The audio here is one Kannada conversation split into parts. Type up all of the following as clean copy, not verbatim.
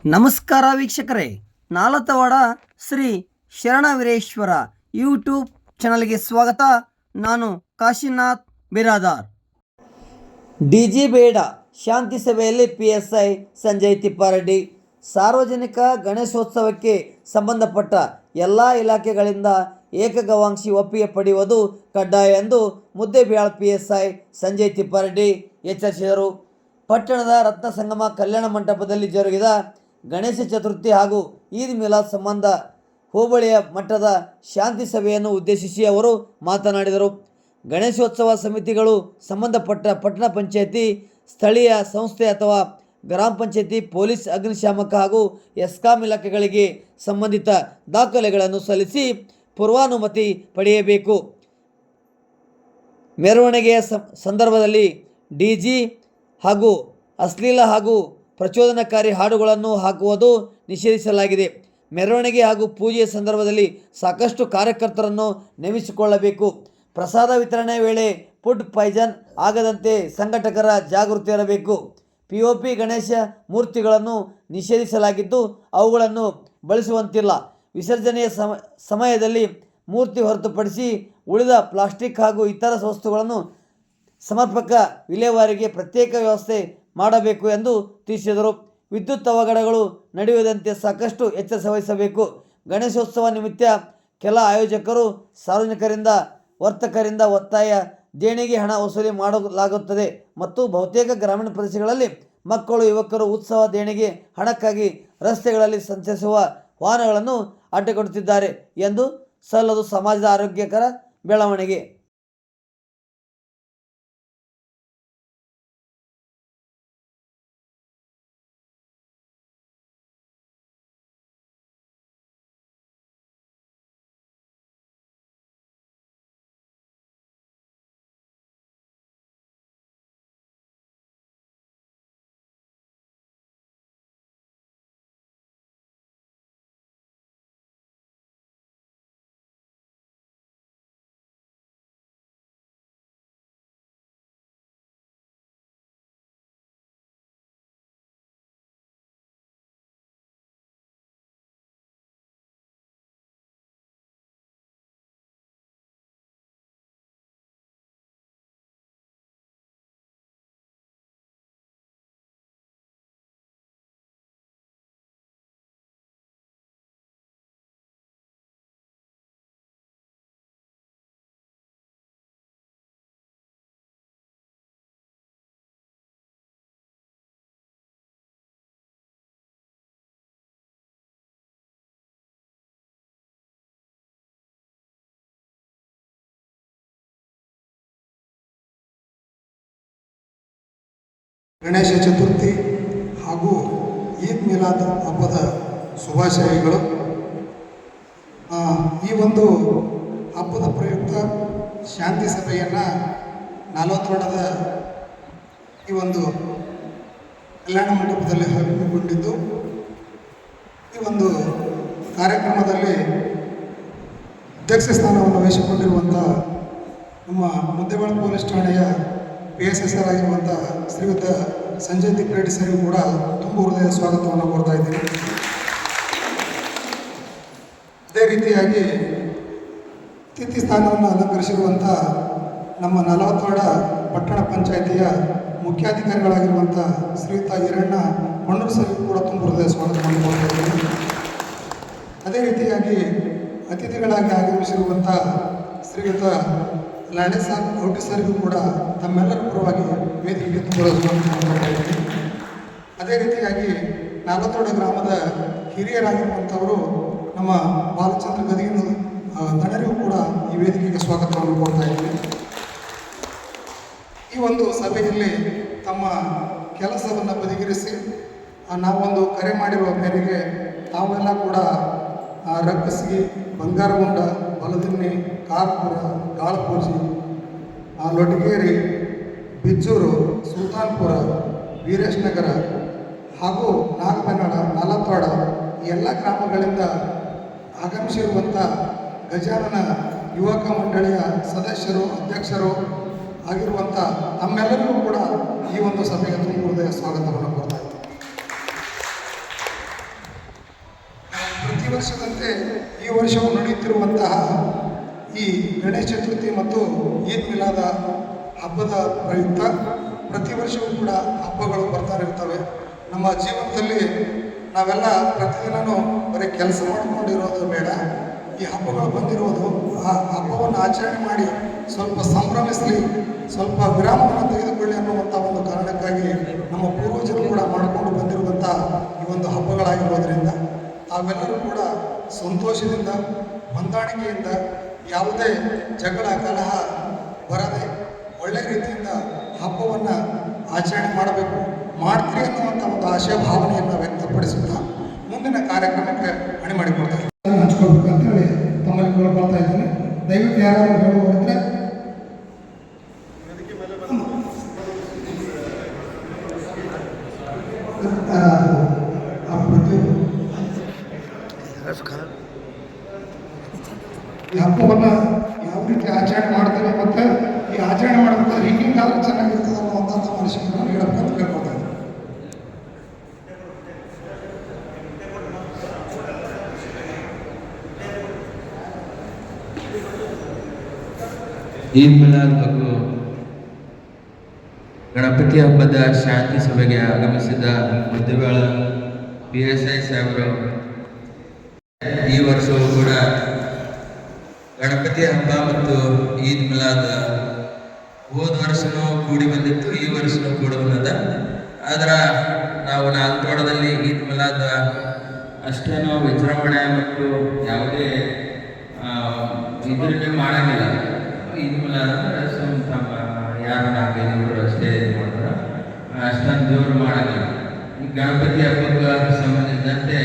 ನಮಸ್ಕಾರ ವೀಕ್ಷಕರೇ, ನಾಲತವಾಡ ಶ್ರೀ ಶರಣವೀರೇಶ್ವರ ಯೂಟ್ಯೂಬ್ ಚಾನಲ್ಗೆ ಸ್ವಾಗತ. ನಾನು ಕಾಶಿನಾಥ್ ಬಿರಾದಾರ್. ಡಿಜಿ ಬೇಡ ಶಾಂತಿ ಸಭೆಯಲ್ಲಿ PSI ಸಂಜಯ್ ತಿಪ್ಪಾರೆಡ್ಡಿ. ಸಾರ್ವಜನಿಕ ಗಣೇಶೋತ್ಸವಕ್ಕೆ ಸಂಬಂಧಪಟ್ಟ ಎಲ್ಲ ಇಲಾಖೆಗಳಿಂದ ಏಕಗವಾಕ್ಷಿ ಒಪ್ಪಿಗೆ ಪಡೆಯುವುದು ಕಡ್ಡಾಯ ಎಂದು ಮುದ್ದೇಬಿಹಾಳ್ PSI ಸಂಜಯ್ ತಿಪ್ಪಾರೆಡ್ಡಿ ಎಚ್ಚರಿಸಿದರು. ಪಟ್ಟಣದ ರತ್ನ ಸಂಗಮ ಕಲ್ಯಾಣ ಮಂಟಪದಲ್ಲಿ ಜರುಗಿದ ಗಣೇಶ ಚತುರ್ಥಿ ಹಾಗೂ ಈದ್ ಮಿಲಾದ್ ಸಂಬಂಧ ಹೋಬಳಿಯ ಮಟ್ಟದ ಶಾಂತಿ ಸಭೆಯನ್ನು ಉದ್ದೇಶಿಸಿ ಅವರು ಮಾತನಾಡಿದರು. ಗಣೇಶೋತ್ಸವ ಸಮಿತಿಗಳು ಸಂಬಂಧಪಟ್ಟ ಪಟ್ಟಣ ಪಂಚಾಯಿತಿ, ಸ್ಥಳೀಯ ಸಂಸ್ಥೆ ಅಥವಾ ಗ್ರಾಮ ಪಂಚಾಯಿತಿ, ಪೊಲೀಸ್, ಅಗ್ನಿಶಾಮಕ ಹಾಗೂ ಎಸ್ಕಾಂ ಇಲಾಖೆಗಳಿಗೆ ಸಂಬಂಧಿತ ದಾಖಲೆಗಳನ್ನು ಸಲ್ಲಿಸಿ ಪೂರ್ವಾನುಮತಿ ಪಡೆಯಬೇಕು. ಮೆರವಣಿಗೆಯ ಸಂದರ್ಭದಲ್ಲಿ ಡಿಜಿ ಹಾಗೂ ಅಶ್ಲೀಲ ಹಾಗೂ ಪ್ರಚೋದನಕಾರಿ ಹಾಡುಗಳನ್ನು ಹಾಕುವುದು ನಿಷೇಧಿಸಲಾಗಿದೆ. ಮೆರವಣಿಗೆ ಹಾಗೂ ಪೂಜೆಯ ಸಂದರ್ಭದಲ್ಲಿ ಸಾಕಷ್ಟು ಕಾರ್ಯಕರ್ತರನ್ನು ನೇಮಿಸಿಕೊಳ್ಳಬೇಕು. ಪ್ರಸಾದ ವಿತರಣೆ ವೇಳೆ ಫುಡ್ ಪಾಯ್ಸನ್ ಆಗದಂತೆ ಸಂಘಟಕರ ಜಾಗೃತಿ ಇರಬೇಕು. POP ಗಣೇಶ ಮೂರ್ತಿಗಳನ್ನು ನಿಷೇಧಿಸಲಾಗಿದ್ದು ಅವುಗಳನ್ನು ಬಳಸುವಂತಿಲ್ಲ. ವಿಸರ್ಜನೆಯ ಸಮಯದಲ್ಲಿ ಮೂರ್ತಿ ಹೊರತುಪಡಿಸಿ ಉಳಿದ ಪ್ಲಾಸ್ಟಿಕ್ ಹಾಗೂ ಇತರ ವಸ್ತುಗಳನ್ನು ಸಮರ್ಪಕ ವಿಲೇವಾರಿಗೆ ಪ್ರತ್ಯೇಕ ವ್ಯವಸ್ಥೆ ಮಾಡಬೇಕು ಎಂದು ತಿಳಿಸಿದರು. ವಿದ್ಯುತ್ ಅವಘಡಗಳು ನಡೆಯದಂತೆ ಸಾಕಷ್ಟು ಎಚ್ಚರ ವಹಿಸಬೇಕು. ಗಣೇಶೋತ್ಸವ ನಿಮಿತ್ತ ಕೆಲ ಆಯೋಜಕರು ಸಾರ್ವಜನಿಕರಿಂದ, ವರ್ತಕರಿಂದ ಒತ್ತಾಯ ದೇಣಿಗೆ ಹಣ ವಸೂಲಿ ಮಾಡಲಾಗುತ್ತದೆ ಮತ್ತು ಬಹುತೇಕ ಗ್ರಾಮೀಣ ಪ್ರದೇಶಗಳಲ್ಲಿ ಮಕ್ಕಳು, ಯುವಕರು ಉತ್ಸವ ದೇಣಿಗೆ ಹಣಕ್ಕಾಗಿ ರಸ್ತೆಗಳಲ್ಲಿ ಸಂಚರಿಸುವ ವಾಹನಗಳನ್ನು ಅಡ್ಡಗಟ್ಟುತ್ತಿದ್ದಾರೆ ಎಂದು ಸಲ್ಲದು ಸಮಾಜದ ಆರೋಗ್ಯಕರ ಬೆಳವಣಿಗೆ. ಗಣೇಶ ಚತುರ್ಥಿ ಹಾಗೂ ಈದ್ ಮಿಲಾದ್ ಹಬ್ಬದ ಶುಭಾಶಯಗಳು. ಈ ಒಂದು ಹಬ್ಬದ ಪ್ರಯುಕ್ತ ಶಾಂತಿ ಸಭೆಯನ್ನು ನಾಲತವಾಡದ ಈ ಒಂದು ಕಲ್ಯಾಣ ಮಂಟಪದಲ್ಲಿ ಹಮ್ಮಿಕೊಂಡಿದ್ದು, ಈ ಒಂದು ಕಾರ್ಯಕ್ರಮದಲ್ಲಿ ಅಧ್ಯಕ್ಷ ಸ್ಥಾನವನ್ನು ವಹಿಸಿಕೊಂಡಿರುವಂಥ ನಮ್ಮ ಮುದ್ದೇಬಿಹಾಳ್ ಪೊಲೀಸ್ ಠಾಣೆಯ PSSR ಆಗಿರುವಂಥ ಶ್ರೀಯುತ ಸಂಜಯ್ ತಿಪ್ಪಾರೆಡ್ಡಿ ಸರಿಗೂ ಕೂಡ ತುಂಬ ಹೃದಯ ಸ್ವಾಗತವನ್ನು ಕೋರ್ತಾ ಇದ್ದೀನಿ. ಅದೇ ರೀತಿಯಾಗಿ ಅತಿಥಿ ಸ್ಥಾನವನ್ನು ಅಲಂಕರಿಸಿರುವಂಥ ನಮ್ಮ ನಾಲತವಾಡ ಪಟ್ಟಣ ಪಂಚಾಯಿತಿಯ ಮುಖ್ಯಾಧಿಕಾರಿಗಳಾಗಿರುವಂಥ ಶ್ರೀಯುತ ಈರಣ್ಣ ಕೊಂಡೂರು ಸರಿಗೂ ಕೂಡ ತುಂಬ ಹೃದಯ ಸ್ವಾಗತವನ್ನು ಕೋರ್ತಾ ಇದ್ದೀನಿ. ಅದೇ ರೀತಿಯಾಗಿ ಅತಿಥಿಗಳಾಗಿ ಆಗಮಿಸಿರುವಂಥ ಶ್ರೀಯುತ ಲಾಣೇಶ್ ಔಟಿ ಸರಿಗೂ ಕೂಡ ತಮ್ಮೆಲ್ಲರ ಪರವಾಗಿ ವೇದಿಕೆಗೆ ತುಂಬ ಸ್ವಾಗತ. ಅದೇ ರೀತಿಯಾಗಿ ನಾಲತವಾಡ ಗ್ರಾಮದ ಹಿರಿಯರಾಗಿರುವಂಥವರು ನಮ್ಮ ಬಾಲಚಂದ್ರ ಗದಗಿನ ದಣರಿಗೂ ಕೂಡ ಈ ವೇದಿಕೆಗೆ ಸ್ವಾಗತವನ್ನು ಕೊಡ್ತಾ ಇದ್ದೀವಿ. ಈ ಒಂದು ಸಭೆಯಲ್ಲಿ ತಮ್ಮ ಕೆಲಸವನ್ನು ಬದಿಗಿರಿಸಿ ನಾವೊಂದು ಕರೆ ಮಾಡಿರುವ ಮೇರೆಗೆ ತಾವೆಲ್ಲ ಕೂಡ ರಕ್ಕಸಿಗಿ, ಬಂಗಾರಗುಂಡ, ಬಲದಿನ್ನಿ, ಕಾರ್ಪುರ, ಗಾಳಪೂಜಿ, ಲೊಟಗೇರಿ, ಬಿಜ್ಜೂರು, ಸುಲ್ತಾನ್ಪುರ, ವೀರೇಶ್ ನಗರ ಹಾಗೂ ನಾಗಮನಾಳ, ನಾಲತವಾಡ ಈ ಎಲ್ಲ ಗ್ರಾಮಗಳಿಂದ ಆಗಮಿಸಿರುವಂಥ ಗಜಾನನ ಯುವಕ ಮಂಡಳಿಯ ಸದಸ್ಯರು, ಅಧ್ಯಕ್ಷರು ಆಗಿರುವಂಥ ತಮ್ಮೆಲ್ಲರಿಗೂ ಕೂಡ ಈ ಒಂದು ಸಭೆಗೆ ತುಂಬ ಹೃದಯ ಸ್ವಾಗತವನ್ನು ಕೊಡ್ತಾ ಇದ್ದೀನಿ. ವರ್ಷದಂತೆ ಈ ವರ್ಷವೂ ನಡೆಯುತ್ತಿರುವಂತಹ ಈ ಗಣೇಶ ಚತುರ್ಥಿ ಮತ್ತು ಈದ್ ಮಿಲಾದ ಹಬ್ಬದ ಪ್ರಯುಕ್ತ ಪ್ರತಿ ವರ್ಷವೂ ಕೂಡ ಹಬ್ಬಗಳು ಬರ್ತಾ ಇರ್ತವೆ. ನಮ್ಮ ಜೀವನದಲ್ಲಿ ನಾವೆಲ್ಲ ಪ್ರತಿದಿನವೂ ಬರೀ ಕೆಲಸ ಮಾಡಿಕೊಂಡಿರೋದು ಬೇಡ, ಈ ಹಬ್ಬಗಳು ಬಂದಿರುವುದು ಆ ಹಬ್ಬವನ್ನು ಆಚರಣೆ ಮಾಡಿ ಸ್ವಲ್ಪ ಸಂಭ್ರಮಿಸಲಿ, ಸ್ವಲ್ಪ ವಿರಾಮವನ್ನು ತೆಗೆದುಕೊಳ್ಳಿ ಅನ್ನುವಂಥ ಒಂದು ಕಾರಣಕ್ಕಾಗಿ ನಮ್ಮ ಪೂರ್ವಜರು ಕೂಡ ಮಾಡಿಕೊಂಡು ಬಂದಿರುವಂಥ ಈ ಒಂದು ಹಬ್ಬಗಳಾಗಿರೋದ್ರಿಂದ ತಾವೆಲ್ಲರೂ ಕೂಡ ಸಂತೋಷದಿಂದ ಹೊಂದಾಣಿಕೆಯಿಂದ ಯಾವುದೇ ಜಗಳ ಕಲಹ ಬರದೆ ಒಳ್ಳೆಯ ರೀತಿಯಿಂದ ಹಬ್ಬವನ್ನು ಆಚರಣೆ ಮಾಡಬೇಕು, ಮಾಡ್ತೀರಿ ಅನ್ನುವಂಥ ಒಂದು ಆಶಯ ಭಾವನೆಯನ್ನು ವ್ಯಕ್ತಪಡಿಸುತ್ತಾ ಮುಂದಿನ ಕಾರ್ಯಕ್ರಮಕ್ಕೆ ಅಣಿ ಮಾಡಿಕೊಡ್ತಾರೆ ಹಂಚ್ಕೊಳ್ಬೇಕು ಅಂತೇಳಿ ತಮ್ಮಲ್ಲಿ ಕೇಳ್ಕೊಳ್ತಾ ಇದ್ದೀನಿ. ದಯವಿಟ್ಟು ಯಾರಾದರೂ ಹೇಳುವವರಿದ್ರೆ ಈ ಹಬ್ಬವನ್ನು ಯಾವ ರೀತಿ ಆಚರಣೆ ಮಾಡ್ತಾರೆ ಮತ್ತು ಈ ಆಚರಣೆ ಮಾಡಬೇಕಾದ್ರೆ ಹಿಂಗಾದ್ರೆ ಚೆನ್ನಾಗಿರ್ತದೆ ಅನ್ನುವಂಥ ಮನುಷ್ಯರನ್ನು ಹೇಳಬೇಕಂತ ಕೇಳ್ಕೊತಾ ಇದ್ದೀನಿ. ಈದ್ ಮಿಲಾದ್ ಹಾಗೂ ಗಣಪತಿ ಹಬ್ಬದ ಶಾಂತಿ ಸಭೆಗೆ ಆಗಮಿಸಿದ ಮಧ್ಯವೇಳ PSI ಸಾಹೇಬರು ಈ ವರ್ಷವೂ ಕೂಡ ಗಣಪತಿ ಹಬ್ಬ ಮತ್ತು ಈದ್ ಮಿಲಾದ್ ಹೋದ ವರ್ಷನೂ ಕೂಡಿ ಬಂದಿತ್ತು, ಈ ವರ್ಷನೂ ಕೂಡಿ ಬಂದದ. ಆದ್ರೆ ನಾವು ನಾಲ್ತೋಟದಲ್ಲಿ ಈದ್ ಮಿಲಾದ್ ಅಷ್ಟೇನೂ ವಿಜೃಂಭಣೆ ಮತ್ತು ಯಾವುದೇ ಇದರಲ್ಲಿ ಮಾಡಂಗಿಲ್ಲ. ಈದ್ ಮಿಲಾದ್ ಅಂದ್ರೆ ತಮ್ಮ ಯಾರು 4-5 ಅಷ್ಟೇ ಇದು ಮಾಡ್ತಾರೆ, ಅಷ್ಟೊಂದು ಜೋರು ಮಾಡಂಗಿಲ್ಲ. ಈ ಗಣಪತಿ ಹಬ್ಬಕ್ಕೆ ಸಂಬಂಧಿಸಿದಂತೆ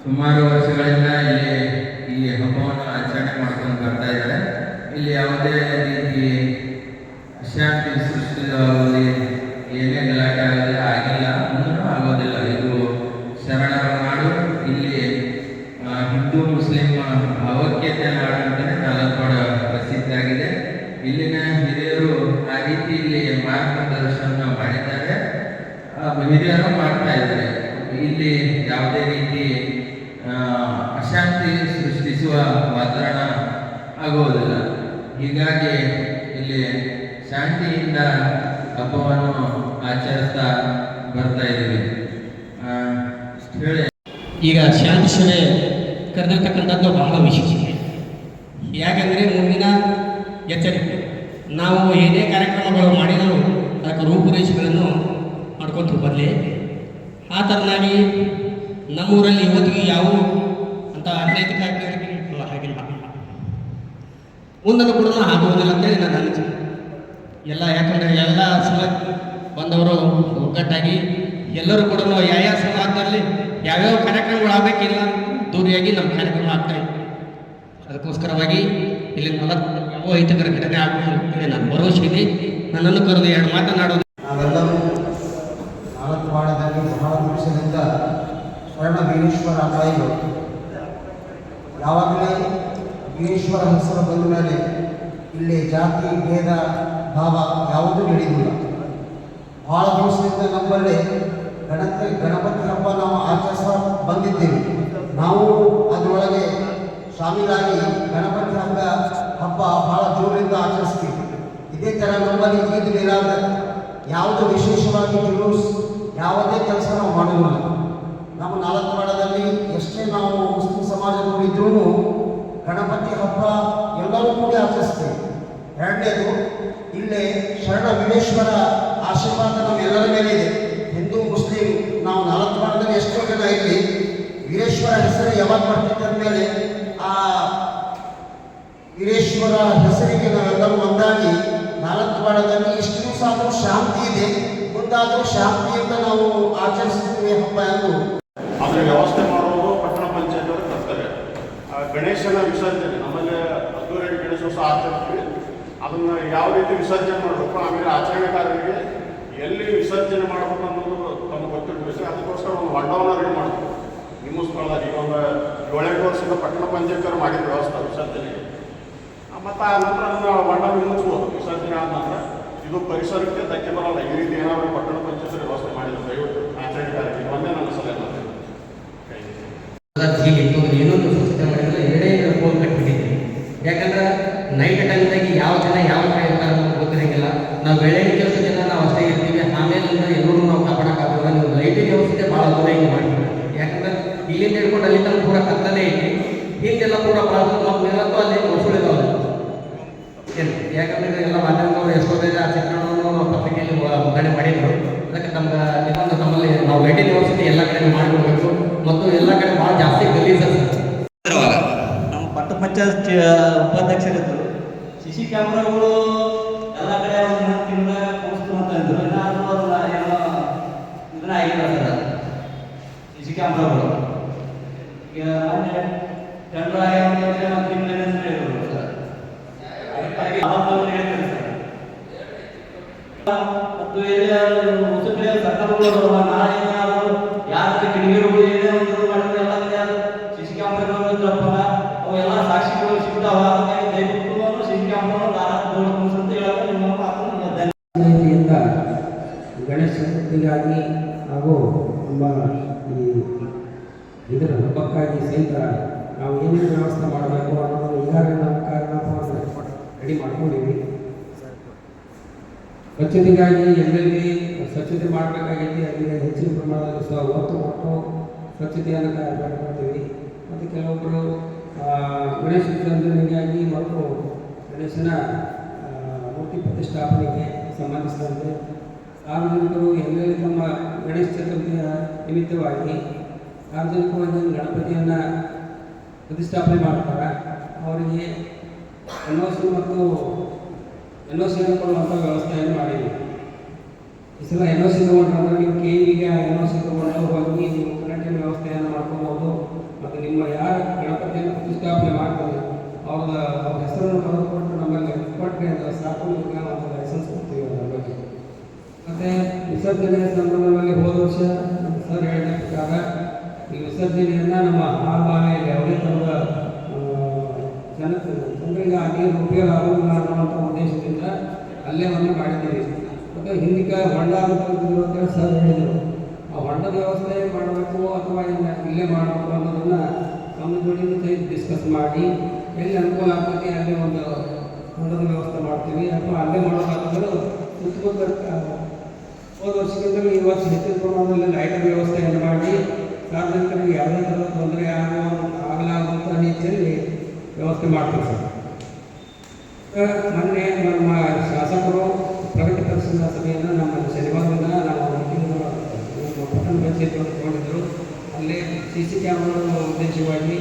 ಸುಮಾರು ವರ್ಷಗಳಿಂದ ಇಲ್ಲಿ ಈ ಹಬ್ಬವನ್ನು ಆಚರಣೆ ಮಾಡ್ಕೊಂಡು ಬರ್ತಾ ಇದ್ದಾರೆ. ಇಲ್ಲಿ ಯಾವುದೇ ರೀತಿ ಅಶಾಂತಿ ಸೃಷ್ಟಿಯಾಗಲಿ, ಏನೇ ಗಲಾಟೆ ಆಗೋದಿಲ್ಲ, ಆಗಿಲ್ಲ, ಮುಂದೂ ಆಗೋದಿಲ್ಲ. ಇದು ಶರಣರ ನಾಡು. ಇಲ್ಲಿ ಹಿಂದೂ ಮುಸ್ಲಿಂ ಭಾವೈಕ್ಯತೆ ನಾಡು ಅಂತಲೇ ನಾಲ್ಕೋಡ ಪ್ರಸಿದ್ಧಿಯಾಗಿದೆ. ಇಲ್ಲಿನ ಹಿರಿಯರು ಆ ರೀತಿ ಇಲ್ಲಿ ಮಾರ್ಗದರ್ಶನ ಮಾಡಿದ್ದಾರೆ, ಹಿರಿಯರು ಮಾಡ್ತಾ ಇದ್ದಾರೆ. ಇಲ್ಲಿ ಯಾವುದೇ ರೀತಿ ಅಶಾಂತಿ ಸೃಷ್ಟಿಸುವ ವಾತಾವರಣ ಆಗುವುದಿಲ್ಲ. ಹೀಗಾಗಿ ಇಲ್ಲಿ ಶಾಂತಿಯಿಂದ ಹಬ್ಬವನ್ನು ಆಚರಿಸ್ತಾ ಬರ್ತಾ ಇದ್ದೀವಿ ಹೇಳಿ. ಈಗ ಶಾಂತಿ ಸಭೆ ಕರೆದಿರ್ತಕ್ಕಂಥದ್ದು ಬಹಳ ವಿಶೇಷ. ಯಾಕಂದರೆ ಮುಂದಿನ ಎಚ್ಚರಿಕೆ ನಾವು ಏನೇ ಕಾರ್ಯಕ್ರಮಗಳು ಮಾಡಿದರೂ ಅದಕ್ಕೆ ರೂಪುರೇಷೆಗಳನ್ನು ಮಾಡ್ಕೊತೀವಿ ಬರಲಿ. ಆ ಥರನಾಗಿ ನಮ್ಮೂರಲ್ಲಿ ಇವತ್ತಿಗೆ ಯಾವ ಅಂತ ಅನೈತಿಕ ಹಾಗಿಲ್ಲ, ಮುಂದನ್ನು ಕೂಡ ಆಗುವುದಿಲ್ಲ ಅಂತೇಳಿ ನನ್ನ ಅನಿಸಿಕೆ ಎಲ್ಲ. ಯಾಕಂದರೆ ಎಲ್ಲ ಸಮಾಜ ಬಂದವರು ಒಗ್ಗಟ್ಟಾಗಿ ಎಲ್ಲರೂ ಕೂಡ ಯಾವ ಸಮಾಜದಲ್ಲಿ ಯಾವ್ಯಾವ ಕಾರ್ಯಕ್ರಮಗಳು ಆಗಬೇಕಿಲ್ಲ ದೂರಿಯಾಗಿ ನಮ್ಮ ಕಾರ್ಯಕ್ರಮ ಆಗ್ತಾ ಇದೆ. ಅದಕ್ಕೋಸ್ಕರವಾಗಿ ಇಲ್ಲಿ ಯಾವ ಅಹಿತಕರ ಘಟನೆ ಆಗಬೇಕು ನಾನು ಭರವಸೆ ಇದೆ. ನನ್ನನ್ನು ಕರೆದು 2 ಮಾತನಾಡೋದು. ನಾವೆಲ್ಲರೂ ನಾಲ್ಕವಾಡದಲ್ಲಿ ಬಹಳ ವರ್ಷದಿಂದ ಶರಣ ವೀರೇಶ್ವರ ತಾಯಿಗಳು ಯಾವಾಗಲೇ ವೀರೇಶ್ವರ ಹೆಸರು ಬಂದ ಮೇಲೆ ಇಲ್ಲಿ ಜಾತಿ ಭೇದ ಭಾವ ಯಾವುದೂ ನಡೆಯುವುದಿಲ್ಲ. ಬಹಳ ದಿವಸದಿಂದ ನಮ್ಮಲ್ಲಿ ಗಣಪತಿ ಹಬ್ಬ ನಾವು ಆಚರಿಸ ಬಂದಿದ್ದೇವೆ. ನಾವು ಅದರೊಳಗೆ ಶಾಮೀಲಾಗಿ ಗಣಪತಿ ಹಬ್ಬ ಬಹಳ ಜೋರಿಂದ ಆಚರಿಸ್ತೀವಿ. ಇದೇ ಥರ ನಮ್ಮಲ್ಲಿ ಈದ್ ಮಿಲಾದ್ ಯಾವುದು ವಿಶೇಷವಾಗಿ ಜುಲೂಸ್ ಯಾವುದೇ ಕೆಲಸ ನಾವು ಮಾಡುವುದಿಲ್ಲ. ನಮ್ಮ ನಾಲ್ಕವಾಡದಲ್ಲಿ ಎಷ್ಟೇ ನಾವು ಮುಸ್ಲಿಂ ಸಮಾಜದವರು ಇದ್ರೂ ಗಣಪತಿ ಹಬ್ಬ ಎಲ್ಲರೂ ಕೂಡ ಆಚರಿಸ್ತೇವೆ. ಎರಡನೇದು, ಇಲ್ಲೇ ಶರಣ ವೀರೇಶ್ವರ ಆಶೀರ್ವಾದ ನಮ್ಮೆಲ್ಲರ ಮೇಲೆ ಇದೆ. ಹಿಂದೂ ಮುಸ್ಲಿಂ ನಾವು ನಾಲ್ಕವಾಡದಲ್ಲಿ ಎಷ್ಟೋ ಜನ ಇಲ್ಲಿ ವೀರೇಶ್ವರ ಹೆಸರು ಯಾವಾಗ ಬರ್ತಿದ್ದ ಮೇಲೆ ಆ ವೀರೇಶ್ವರ ಹೆಸರಿಗೆ ನಾವೆಲ್ಲರೂ ಒಂದಾಗಿ ನಾಲ್ಕವಾಡದಲ್ಲಿ ಇಷ್ಟು ದಿವಸ ಆದರೂ ಶಾಂತಿ ಇದೆ, ಮುಂದಾದರೂ ಶಾಂತಿಯಿಂದ ನಾವು ಆಚರಿಸ್ತೀವಿ ಹಬ್ಬ ಎಂದು. ಅದರ ವ್ಯವಸ್ಥೆ ಮಾಡುವುದು ಪಟ್ಟಣ ಪಂಚಾಯತ್ ಅವರ ಕರ್ತವ್ಯ. ಗಣೇಶನ ವಿಸರ್ಜನೆ ನಮ್ಮಲ್ಲಿ ಅದ್ದೂರಿ ಗಣೇಶೋತ್ಸವ ಆಚರಿಸ್ತೀವಿ. ಅದನ್ನು ಯಾವ ರೀತಿ ವಿಸರ್ಜನೆ ಮಾಡಬೇಕು, ಆಮೇಲೆ ಆಚರಣೆಕಾರರಿಗೆ ಎಲ್ಲಿ ವಿಸರ್ಜನೆ ಮಾಡಬೇಕು ಅನ್ನೋದು ತಮಗೆ ಗೊತ್ತಿರಬೇಕು. ಅದಕ್ಕೋಸ್ಕರ ಒಂದು ಹೊಂಡವನ್ನು ರೆಡಿ ಮಾಡಬೇಕು. ನಿಮ್ಮ ಸ್ಥಳದಲ್ಲಿ ಈಗ ಒಂದು 7-8 ವರ್ಷದಿಂದ ಪಟ್ಟಣ ಪಂಚಾಯತ್ ಅವರು ಮಾಡಿದ ವ್ಯವಸ್ಥೆ ವಿಸರ್ಜನೆಗೆ. ಮತ್ತು ಆ ನಂತರ ಅದನ್ನು ಹೊಂಡ ಮುಚ್ಬೋದು. ವಿಸರ್ಜನೆ ಆದ ನಂತರ ಇದು ಪರಿಸರಕ್ಕೆ ಧಕ್ಕೆ ಬರಲ್ಲ. ಈ ರೀತಿ ಏನಾದರೂ ಪಟ್ಟಣ ಪಂಚಾಯತ್ ವ್ಯವಸ್ಥೆ ಮಾಡಿದ್ರು ದಯವಿಟ್ಟು ಆಚರಣೆಕಾರರಿಗೆ ಒಂದೇ ನನ್ನ ಸಲಹೆ ಮಾಡ್ತೀನಿ. ಜೀಲ್ ಇತ್ತು ಅಂದ್ರೆ ಏನೋ ಒಂದು ಸ್ವಚ್ಛತೆ ಮಾಡಿದ್ರೆ ಎರಡೇ ಫೋನ್ ಕಟ್ಬಿಟ್ಟಿದ್ದೀವಿ. ಯಾಕಂದ್ರೆ ನೈಟ್ ಟೈಮ್ದಾಗಿ ಯಾವ ಜನ ಯಾವ ಕಡೆ ಇರ್ತಾರೆ ನಮ್ಗೆ ಗೊತ್ತಿರಂಗಿಲ್ಲ. ನಾವು ಬೆಳಗ್ಗೆ ಕೆಲಸ ಜನ ನಾವು ಅಷ್ಟೇ ಇರ್ತೀವಿ, ಆಮೇಲೆ ಎಲ್ಲರೂ ನಾವು ಕಾಪಾಡೋಕ್ಕಾಗಲ್ಲ. ನೀವು ಲೈಟಿನ ವ್ಯವಸ್ಥೆ ಭಾಳ ದೂರ ಹಿಂಗೆ ಮಾಡಿಬಿಡಿ. ಯಾಕಂದ್ರೆ ಇಲ್ಲಿಂದ ಹಿಡ್ಕೊಂಡು ಅಲ್ಲಿ ತನಕ ಪೂರ ಕತ್ತಲೇ ಐತಿ, ಹಿಂದೆಲ್ಲ ಪೂರ ಪ್ರಾಬ್ಲಮ್ ಮತ್ತು ಮೇಲಂತೂ ಅಲ್ಲಿ ವಸೂಲಿದಾವೆ ಏನು. ಯಾಕಂದ್ರೆ ಎಲ್ಲ ಮಾಧ್ಯಮದವರು ಎಷ್ಟೋ ಬೇಗ ಆ ಚಿತ್ರಣವನ್ನು ಪತ್ರಿಕೆಯಲ್ಲಿ ಮುದ್ರಣೆ ಮಾಡಿದ್ರು. ಅದಕ್ಕೆ ಇನ್ನೊಂದು ನಮ್ಮಲ್ಲಿ ನಾವು ಲೈಟಿನ ವ್ಯವಸ್ಥೆ ಎಲ್ಲ ಕಡೆ ಮಾಡಿಕೊಡ್ಬೇಕು ಮತ್ತು ಎಲ್ಲ ಕಡೆ ಭಾಳ ಜಾಸ್ತಿ ಗಲೀಜಸ್. ನಮ್ಮ ಪಟ್ಟಪಂಚ ಉಪಾಧ್ಯಕ್ಷರಿದ್ದರು. CC ಕ್ಯಾಮ್ರಾಗಳು ಎಲ್ಲ ಕಡೆ ಒಂದು ತಿಂಗಳ ಕೂಸ್ತು ಅಂತ ಇದ್ರು. ಏನಾದರೂ ಏನೋ ಇದನ್ನ ಆಗಿಲ್ಲ ಸರ್ CC ಕ್ಯಾಮ್ರಾಗಳು. ಈಗ ಮೊನ್ನೆ ಟೆಂಡರ್ ಆಗಿ ಒಂದು ತಿಂಗಳ ಹೇಳಿದ್ರು ಸರ್. ಅದಕ್ಕಾಗಿ ಹೇಳ್ತೀನಿ ಸರ್. ಮತ್ತು ಹೊಸಕಡೆ ಸರ್ಕಾರಗಳು ನಾಳೆ ಏನಾದರೂ ಯಾರ ಕಿಡಿಗೇರುಗಳು ಏನೇ ಒಂದು ಮಾಡಿದ್ರೆ ಎಲ್ಲ CC ಕ್ಯಾಮ್ರಾಗಳು ಇದ್ದಪ್ಪ ಅವೆಲ್ಲ ಸಾಕ್ಷಿಗಳು ಸಿಗ್ತಾವ. ಹಾಗಾಗಿ ದಯವಿಟ್ಟು CC ಕ್ಯಾಮ್ರಾಗಳು ಅಂತ ಹೇಳೋದು ನಿಮ್ಮ ಮಾತನ್ನು ಜಯಂತಿಯಿಂದ ಗಣೇಶ ಚತುರ್ಥಿಗಾಗಿ ಹಾಗೂ ನಮ್ಮ ಇದರ ಹಬ್ಬಕ್ಕಾಗಿ ಸಹಿತ ನಾವು ಏನೇನು ವ್ಯವಸ್ಥೆ ಮಾಡಬೇಕು ಅನ್ನೋದನ್ನು ಈಗಾಗಲೇ ನಮ್ಮ ಕಾರ್ಯಕ್ರಮವನ್ನು ರೆಡಿ ಮಾಡ್ಕೊಂಡಿವಿ. ಸ್ವಚ್ಛತೆಗಾಗಿ ಎಲ್ಲೆಲ್ಲಿ ಸ್ವಚ್ಛತೆ ಮಾಡಬೇಕಾಗಿದೆ ಅಲ್ಲಿ ಹೆಚ್ಚಿನ ಪ್ರಮಾಣದಲ್ಲಿ ಒತ್ತು ಕೊಟ್ಟು ಸ್ವಚ್ಛತೆಯನ್ನು ಮಾಡ್ಕೊಳ್ತೀವಿ. ಮತ್ತು ಕೆಲವೊಬ್ಬರು ಗಣೇಶ ವಿಸರ್ಜನೆಗಾಗಿ ಮತ್ತು ಗಣೇಶನ ಮೂರ್ತಿ ಪ್ರತಿಷ್ಠಾಪನೆಗೆ ಸಂಬಂಧಿಸಿದಂತೆ ಸಾರ್ವಜನಿಕರು ಎಲ್ಲೆಲ್ಲಿ ತಮ್ಮ ಗಣೇಶ ಚತುರ್ಥಿಯ ನಿಮಿತ್ತವಾಗಿ ಸಾರ್ವಜನಿಕವಾಗಿ ಗಣಪತಿಯನ್ನು ಪ್ರತಿಷ್ಠಾಪನೆ ಮಾಡ್ತಾರೆ. ಅವರಿಗೆ NOC ಮತ್ತು NOC ಕೊಡುವಂಥ ವ್ಯವಸ್ಥೆಯನ್ನು ಮಾಡಿದ್ದೀವಿ. ಈ ಸಲ NOC ತೊಗೊಂಡ್ರೆ ನೀವು KVಗೆ NOC ತೊಗೊಂಡು ಹೋಗಿ ನೀವು ಕರೆಂಟಿನ ವ್ಯವಸ್ಥೆಯನ್ನು ಮಾಡ್ಕೋಬೋದು. ಮತ್ತು ನಿಮ್ಮ ಯಾರು ಗಣಪತಿಯನ್ನು ಪ್ರತಿಷ್ಠಾಪನೆ ಮಾಡ್ತಾರೆ ಅವ್ರ ಹೆಸರನ್ನು ಬರೆದುಕೊಂಡು ನಮ್ಮಲ್ಲಿ ಕೊಟ್ಟರೆ ಅಂತ ಸಾಕು, ಒಂದು ಲೈಸೆನ್ಸ್ ಕೊಡ್ತೀವಿ ಅದರ ಬಗ್ಗೆ. ಮತ್ತು ವಿಸರ್ಜನೆ ಸಂದರ್ಭದಲ್ಲಿ ಹೋದ ವರ್ಷ ನಮ್ಮ ಸರ್ ಹೇಳಿದ ಪ್ರಕಾರ ಈ ವಿಸರ್ಜನೆಯನ್ನು ನಮ್ಮ ಆಲಯದಲ್ಲಿ ಯಾವುದೇ ಥರದ ಜನರಿಗೆ ಆ ನೀರು ಉಪಯೋಗ ಆಗೋದಿಲ್ಲ ಅನ್ನುವಂಥ ಉದ್ದೇಶದಿಂದ ಅಲ್ಲೇ ಒಂದು ಮಾಡಿದ್ದೀವಿ. ಮತ್ತು ಹಿಂದಿಗೆ ಹೊಂಡ ಅಂತ ಸರ್ ಹೇಳಿದರು. ಆ ಹೊಂಡದ ವ್ಯವಸ್ಥೆ ಮಾಡಬೇಕು ಅಥವಾ ಇಲ್ಲೇ ಮಾಡಬೇಕು ಅನ್ನೋದನ್ನು ನಮ್ಮ ಜೋಡಿಯಿಂದ ಸಹಿತ ಡಿಸ್ಕಸ್ ಮಾಡಿ ಎಲ್ಲಿ ಅನುಕೂಲ ಆಗ್ತದೆ ಅಲ್ಲೇ ಒಂದು ಹೊಂಡದ ವ್ಯವಸ್ಥೆ ಮಾಡ್ತೀವಿ. ಅಥವಾ ಅಲ್ಲೇ ಮಾಡೋದಾದ್ರೆ ಸುತ್ತಮುತ್ತ ಹೋದ ವರ್ಷಕ್ಕಿಂತಲೂ ಈ ವರ್ಷ ಹೆಚ್ಚಿನ ಪ್ರಮಾಣದಲ್ಲಿ ಲೈಟರ್ ವ್ಯವಸ್ಥೆಯನ್ನು ಮಾಡಿ ಸಾರ್ವಜನಿಕರಿಗೆ ಯಾವುದೇ ಥರದ ತೊಂದರೆ ಆಗಲಾಗುವಂಥ ರೀತಿಯಲ್ಲಿ ವ್ಯವಸ್ಥೆ ಮಾಡ್ತೀವಿ ಸರ್. ಮೊನ್ನೆ ನಮ್ಮ ಶಾಸಕರು ಪ್ರಗತಿ ಪರಿಶೀಲನಾ ಸಭೆಯನ್ನು ನಮ್ಮ ಶನಿವಾರ ದಿನ ನಾವು ನಮ್ಮ ಪಟ್ಟಣ ಪಂಚಾಯತ್ ತಗೊಂಡಿದ್ದರು. ಅಲ್ಲೇ CC ಕ್ಯಾಮ್ರಾಗಳ ಉದ್ದೇಶವಾಗಿ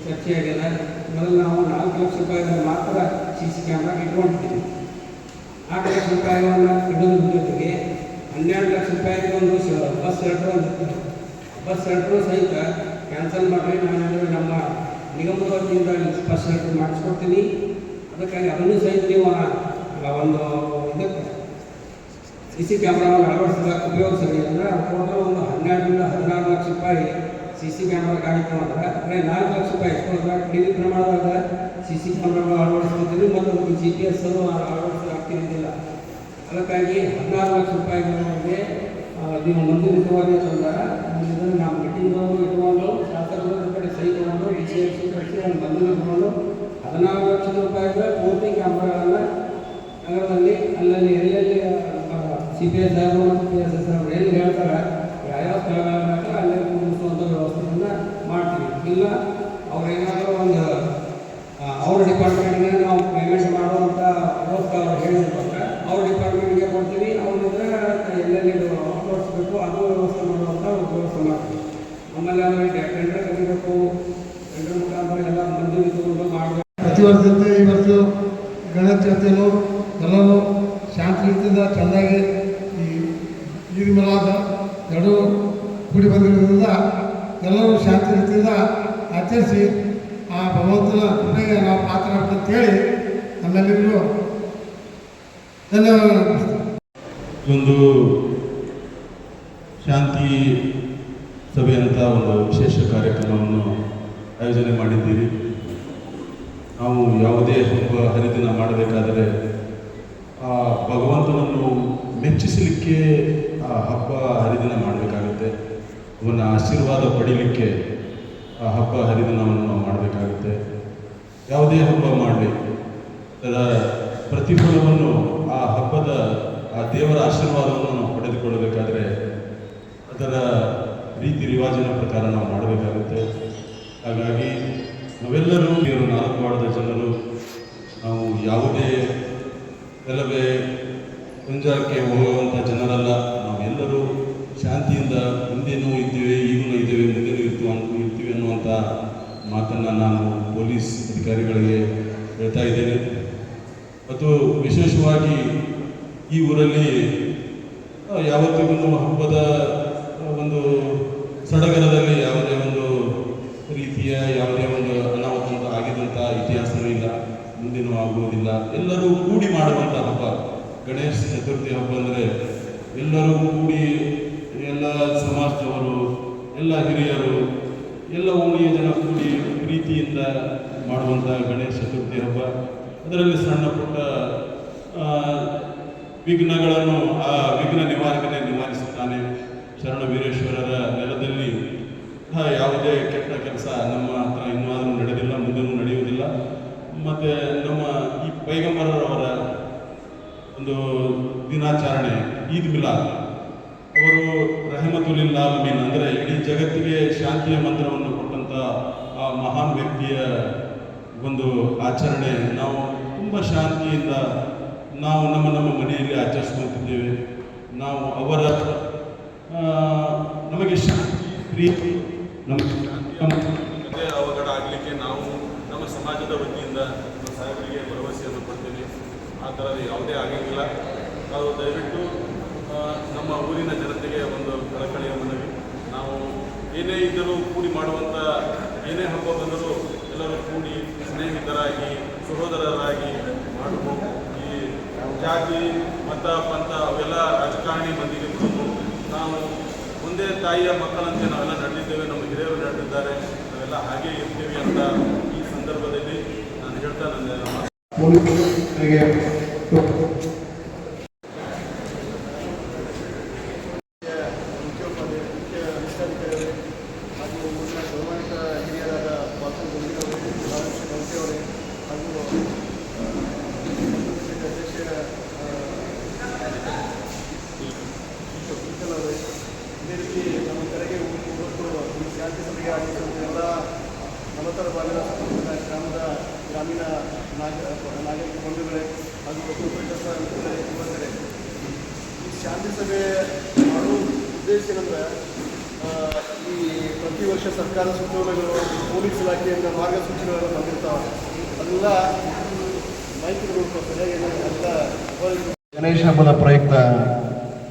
ಚರ್ಚೆಯಾಗಿದೆ. ಮೊದಲು ನಾವು 4 ಲಕ್ಷ ರೂಪಾಯಿಗಳನ್ನು ಮಾತ್ರ CC ಕ್ಯಾಮ್ರಾ ಇಟ್ಕೊಂಡಿದ್ದೀವಿ. 4 ಲಕ್ಷ ರೂಪಾಯಿಗಳನ್ನು ಇಡೋದ್ರ ಜೊತೆಗೆ 12 ಲಕ್ಷ ರೂಪಾಯಿಗೆ ಒಂದು ಬಸ್ ಶೆಲ್ಟರ್ ಅಂತಿತ್ತು. ಬಸ್ ಶೆಲ್ಟರು ಸಹಿತ ಕ್ಯಾನ್ಸಲ್ ಮಾಡಿ ನಾನು ನಮ್ಮ ನಿಗಮದ ವತಿಯಿಂದ ಬಸ್ ಶೆಲ್ಟರ್ ಮಾಡಿಸ್ಕೊಡ್ತೀನಿ. ಅದಕ್ಕಾಗಿ ಅದನ್ನು ಸಹಿತ ನೀವು ಒಂದು ಇದಕ್ಕೆ CC ಕ್ಯಾಮ್ರಾವನ್ನು ಅಳವಡಿಸಿದಾಗ ಉಪಯೋಗಿಸಲಿ ಅಂದರೆ ಟೋಟಲ್ ಒಂದು 12 ರಿಂದ 16 ಲಕ್ಷ ರೂಪಾಯಿ CC ಕ್ಯಾಮ್ರಾಗಾಯಿತು ಅಂದರೆ 4 ಲಕ್ಷ ರೂಪಾಯಿ ಕಡಿಮೆ ಪ್ರಮಾಣದಾಗ CC ಕ್ಯಾಮ್ರಾಗಳು ಅಳವಡಿಸ್ಕೊತೀವಿ ಮತ್ತು ಅದಕ್ಕೆ GPS ಅಳವಡಿಸಲಾಗ್ತಿರಲಿಲ್ಲ. ಅದಕ್ಕಾಗಿ 16 ಲಕ್ಷ ರೂಪಾಯಿಗಳಿಗೆ ನೀವು ಮುಂದಿನವಾಗಿ ತಂದಾಗ ನಾವು ಮೀಟಿಂಗ್ಗಳು ಇಟ್ಕೊಂಡು ಶಾಸಕರ ಕಡೆ ಸಹಿ ತಗೊಂಡು DCMC ಕಳಿಸಿ ಒಂದು ಬಂಧನ ತಗೊಂಡು 14 ಲಕ್ಷ ರೂಪಾಯಿಗಳ ಪೂರ್ತಿ ಕ್ಯಾಮ್ರಾಗಳನ್ನು ನಗರದಲ್ಲಿ ಅಲ್ಲಲ್ಲಿ ಎಲ್ಲೆಲ್ಲಿ CPS ಅವರು ಮತ್ತು PSS ಅವರು ಎಲ್ಲಿ ಹೇಳ್ತಾರೆ ಯಾವ್ಯಾವ ಸ್ಥಳಗಳನ್ನ ಅಲ್ಲೇ ಕೂಡಿಸುವಂಥ ವ್ಯವಸ್ಥೆಯನ್ನು ಮಾಡ್ತೀವಿ. ಇಲ್ಲ ಅವ್ರೇನಾದರೂ ಒಂದು ಅವ್ರ ಡಿಪಾರ್ಟ್ಮೆಂಟ್ಗೆ ನಾವು ಪೇಮೆಂಟ್ ಮಾಡುವಂಥ ವ್ಯವಸ್ಥೆ ಅವ್ರು ಹೇಳಿದ್ರೆ ಅವ್ರ ಡಿಪಾರ್ಟ್ಮೆಂಟ್ಗೆ ಕೊಡ್ತೀವಿ. ಅವ್ರಿದ್ರೆ ಎಲ್ಲೆಲ್ಲಿ ಅಳವಡಿಸ್ಬೇಕು ಅದು ವ್ಯವಸ್ಥೆ ಮಾಡುವಂಥ ವ್ಯವಸ್ಥೆ ಮಾಡ್ತೀವಿ. ಆಮೇಲೆ ಅವ್ರಿಗೆ ಟೆಂಡರ್ ಕರಿಬೇಕು, ಟೆಂಡರ್ ಮುಖಾಂತರ ಎಲ್ಲ ಮಂಜೂರಿ ತಗೊಂಡು ಮಾಡಬೇಕು. ಪ್ರತಿ ವರ್ಷದಂತೆ ಈ ವರ್ಷ ಗಣೇಶ ಚತುರ್ಥಿಯನ್ನು ಎಲ್ಲರೂ ಶಾಂತಿ ರೀತಿಯಿಂದ ಚೆಂದಾಗಿ ಈ ಈದ್ ಮಿಲಾದ್ ಎರಡೂ ಕೂಡಿ ಬಂದಿರೋದ್ರಿಂದ ಎಲ್ಲರೂ ಶಾಂತಿ ರೀತಿಯಿಂದ ಆಚರಿಸಿ ಆ ಭಗವಂತನ ಕೃಪೆಗೆ ನಾವು ಪಾತ್ರ ಅಂತೇಳಿ ನಮ್ಮೆಲ್ಲರಿಗೂ ಧನ್ಯವಾದಗಳು. ಒಂದು ಶಾಂತಿ ಸಭೆ ಅಂತ ಒಂದು ವಿಶೇಷ ಕಾರ್ಯಕ್ರಮವನ್ನು ಆಯೋಜನೆ ಮಾಡಿದ್ದೀರಿ. ನಾವು ಯಾವುದೇ ಹಬ್ಬ ಹರಿದಿನ ಮಾಡಬೇಕಾದರೆ ಆ ಭಗವಂತನನ್ನು ಮೆಚ್ಚಿಸಲಿಕ್ಕೆ ಆ ಹಬ್ಬ ಹರಿದಿನ ಮಾಡಬೇಕಾಗುತ್ತೆ. ಅವನ ಆಶೀರ್ವಾದ ಪಡೀಲಿಕ್ಕೆ ಆ ಹಬ್ಬ ಹರಿದಿನವನ್ನು ನಾವು ಮಾಡಬೇಕಾಗುತ್ತೆ. ಯಾವುದೇ ಹಬ್ಬ ಮಾಡಲಿ ಅದರ ಪ್ರತಿಫಲವನ್ನು ಆ ಹಬ್ಬದ ಆ ದೇವರ ಆಶೀರ್ವಾದವನ್ನು ನಾವು ಪಡೆದುಕೊಳ್ಳಬೇಕಾದ್ರೆ ಅದರ ರೀತಿ ರಿವಾಜಿನ ಪ್ರಕಾರ ನಾವು ಮಾಡಬೇಕಾಗುತ್ತೆ. ಹಾಗಾಗಿ ನಾವೆಲ್ಲರೂ 4 ವಾರ್ಡದ ಜನರು ನಾವು ಯಾವುದೇ ಗಲಭೆ ಕುಂಜಾರಕ್ಕೆ ಹೋಗುವಂಥ ಜನರಲ್ಲ. ನಾವೆಲ್ಲರೂ ಶಾಂತಿಯಿಂದ ಹಿಂದೆನೂ ಇದ್ದೇವೆ, ಈಗಲೂ ಇದ್ದೇವೆ, ಮುಂದೆನೂ ಇರ್ತೀವಿ ಅನ್ನುವಂಥ ಮಾತನ್ನು ನಾನು ಪೊಲೀಸ್ ಅಧಿಕಾರಿಗಳಿಗೆ ಹೇಳ್ತಾ ಇದ್ದೇನೆ. ಮತ್ತು ವಿಶೇಷವಾಗಿ ಈ ಊರಲ್ಲಿ ಯಾವತ್ತಿಗೂ ಹಬ್ಬದ ಒಂದು ಸಡಗರದಲ್ಲಿ ಯಾವುದೇ ಒಂದು ರೀತಿಯ ಯಾವುದೇ ಒಂದು ಅನಾಹುತ ಆಗಿದಂಥ ಇತಿಹಾಸವೂ ಇಲ್ಲ, ಮುಂದಿನೂ ಆಗುವುದಿಲ್ಲ. ಎಲ್ಲರೂ ಕೂಡಿ ಮಾಡುವಂಥ ಹಬ್ಬ ಗಣೇಶ ಚತುರ್ಥಿ ಹಬ್ಬ ಅಂದರೆ ಎಲ್ಲರೂ ಕೂಡಿ ಎಲ್ಲ ಸಮಾಜದವರು, ಎಲ್ಲ ಹಿರಿಯರು, ಎಲ್ಲ ಓಣಿಯ ಜನ ಕೂಡಿ ಪ್ರೀತಿಯಿಂದ ಮಾಡುವಂಥ ಗಣೇಶ ಚತುರ್ಥಿ ಹಬ್ಬ. ಅದರಲ್ಲಿ ಸಣ್ಣ ಪುಟ್ಟ ವಿಘ್ನಗಳನ್ನು ಆ ವಿಘ್ನ ನಿವಾರಕನೇ ನಿವಾರಿಸುತ್ತಾನೆ. ಶರಣ ವೀರೇಶ್ವರರ ನೆಲದಲ್ಲಿ ಯಾವುದೇ ಕೆಟ್ಟ ಕೆಲಸ ನಮ್ಮ ಹತ್ರ ಇನ್ನೂ ನಡೆದಿಲ್ಲ, ಮುಂದೆನೂ ನಡೆಯುವುದಿಲ್ಲ. ಮತ್ತು ನಮ್ಮ ಈ ಪೈಗಂಬರರವರ ಒಂದು ದಿನಾಚರಣೆ ಈದ್ ಮಿಲಾದ್, ಅವರು ರಹಮತುಲಿಲ್ ಆಲಮೀನ್ ಅಂದರೆ ಇಡೀ ಜಗತ್ತಿಗೆ ಶಾಂತಿಯ ಮಂತ್ರವನ್ನು ಕೊಟ್ಟಂಥ ಆ ಮಹಾನ್ ವ್ಯಕ್ತಿಯ ಒಂದು ಆಚರಣೆ ನಾವು ತುಂಬ ಶಾಂತಿಯಿಂದ ನಾವು ನಮ್ಮ ಮನೆಯಲ್ಲಿ ಆಚರಿಸ್ಕೊಳ್ತಿದ್ದೇವೆ. ನಾವು ಅವರ ನಮಗೆ ಶಾಂತಿ ಪ್ರೀತಿ ನಮಗೆ ಅವಘಡ ಆಗಲಿಕ್ಕೆ ನಾವು ನಮ್ಮ ಸಮಾಜದ ವತಿಯಿಂದ ನಮ್ಮ ಸಾಹೇಬರಿಗೆ ಭರವಸೆಯನ್ನು ಕೊಡ್ತೇವೆ. ಆ ಥರದ ಯಾವುದೇ ಆಗಂಗಿಲ್ಲ. ನಾವು ದಯವಿಟ್ಟು ನಮ್ಮ ಊರಿನ ಜನತೆಗೆ ಒಂದು ಕಳಕಳಿಯ ಮನವಿ, ನಾವು ಏನೇ ಇದ್ದರೂ ಕೂಡಿ ಮಾಡುವಂಥ ಏನೇ ಹಬ್ಬ ಬಂದರೂ ಎಲ್ಲರೂ ಕೂಡಿ ಸ್ನೇಹಿತರಾಗಿ ಸಹೋದರರಾಗಿ ಮಾಡಬೇಕು. ಈ ಜಾತಿ ಮತ ಪಂಥ ಅವೆಲ್ಲ ರಾಜಕಾರಣಿ ಮಂದಿಗೆ ಬಿಡೋದು. ನಾವು ಮುಂದೆ ತಾಯಿಯ ಮಕ್ಕಳಂತೆ ನಾವೆಲ್ಲ ನಡೆದಿದ್ದೇವೆ, ನಮ್ಮ ಹಿರಿಯರು ನಡೆದಿದ್ದಾರೆ, ನಾವೆಲ್ಲ ಹಾಗೇ ಇರ್ತೀವಿ ಅಂತ ಈ ಸಂದರ್ಭದಲ್ಲಿ ನಾನು ಹೇಳ್ತಾ ನನ್ನ ಹಾಗೂ ಊರಿನ ಗೌರವಾನ್ವಿತ ಹಿರಿಯರಾದ ಬಾಸು ಗೋವಿಂದವರೇ, ಗೌಂತೆಯವರೇ ಹಾಗೂ ಅಧ್ಯಕ್ಷ ಇದೇ ರೀತಿ ನಮ್ಮ ಕರೆಗೆ ಹೋಗ್ಬಿಟ್ಟು ಈ ಶಾಂತಿ ಸಭೆಗೆ ಆಗಮಿಸಿದ ಎಲ್ಲ ನಲವತ್ತರ ಭಾಗದ ಗ್ರಾಮದ ಗ್ರಾಮೀಣ ನಾಗರಿಕ ಬಂಧುಗಳೇ ಹಾಗೂ ಒಕ್ಕೂಟ ಮಿತ್ರರೇ, ಈ ಶಾಂತಿ ಸಭೆ ಮಾಡುವ ಉದ್ದೇಶ ಏನಂದ್ರೆ ಈ ಪ್ರತಿ ವರ್ಷ ಸರ್ಕಾರ ಸುತ್ತೋಲೆಗಳು, ಪೊಲೀಸ್ ಇಲಾಖೆಯಿಂದ ಮಾರ್ಗಸೂಚಿಗಳನ್ನು ಬಂದಿರ್ತಾವೆ. ಅದೆಲ್ಲ ಮಾಹಿತಿಗಳು ಸರಿಯಾಗಿ ಎಲ್ಲ ಗಣೇಶ ಹಬ್ಬದ ಪ್ರಯುಕ್ತ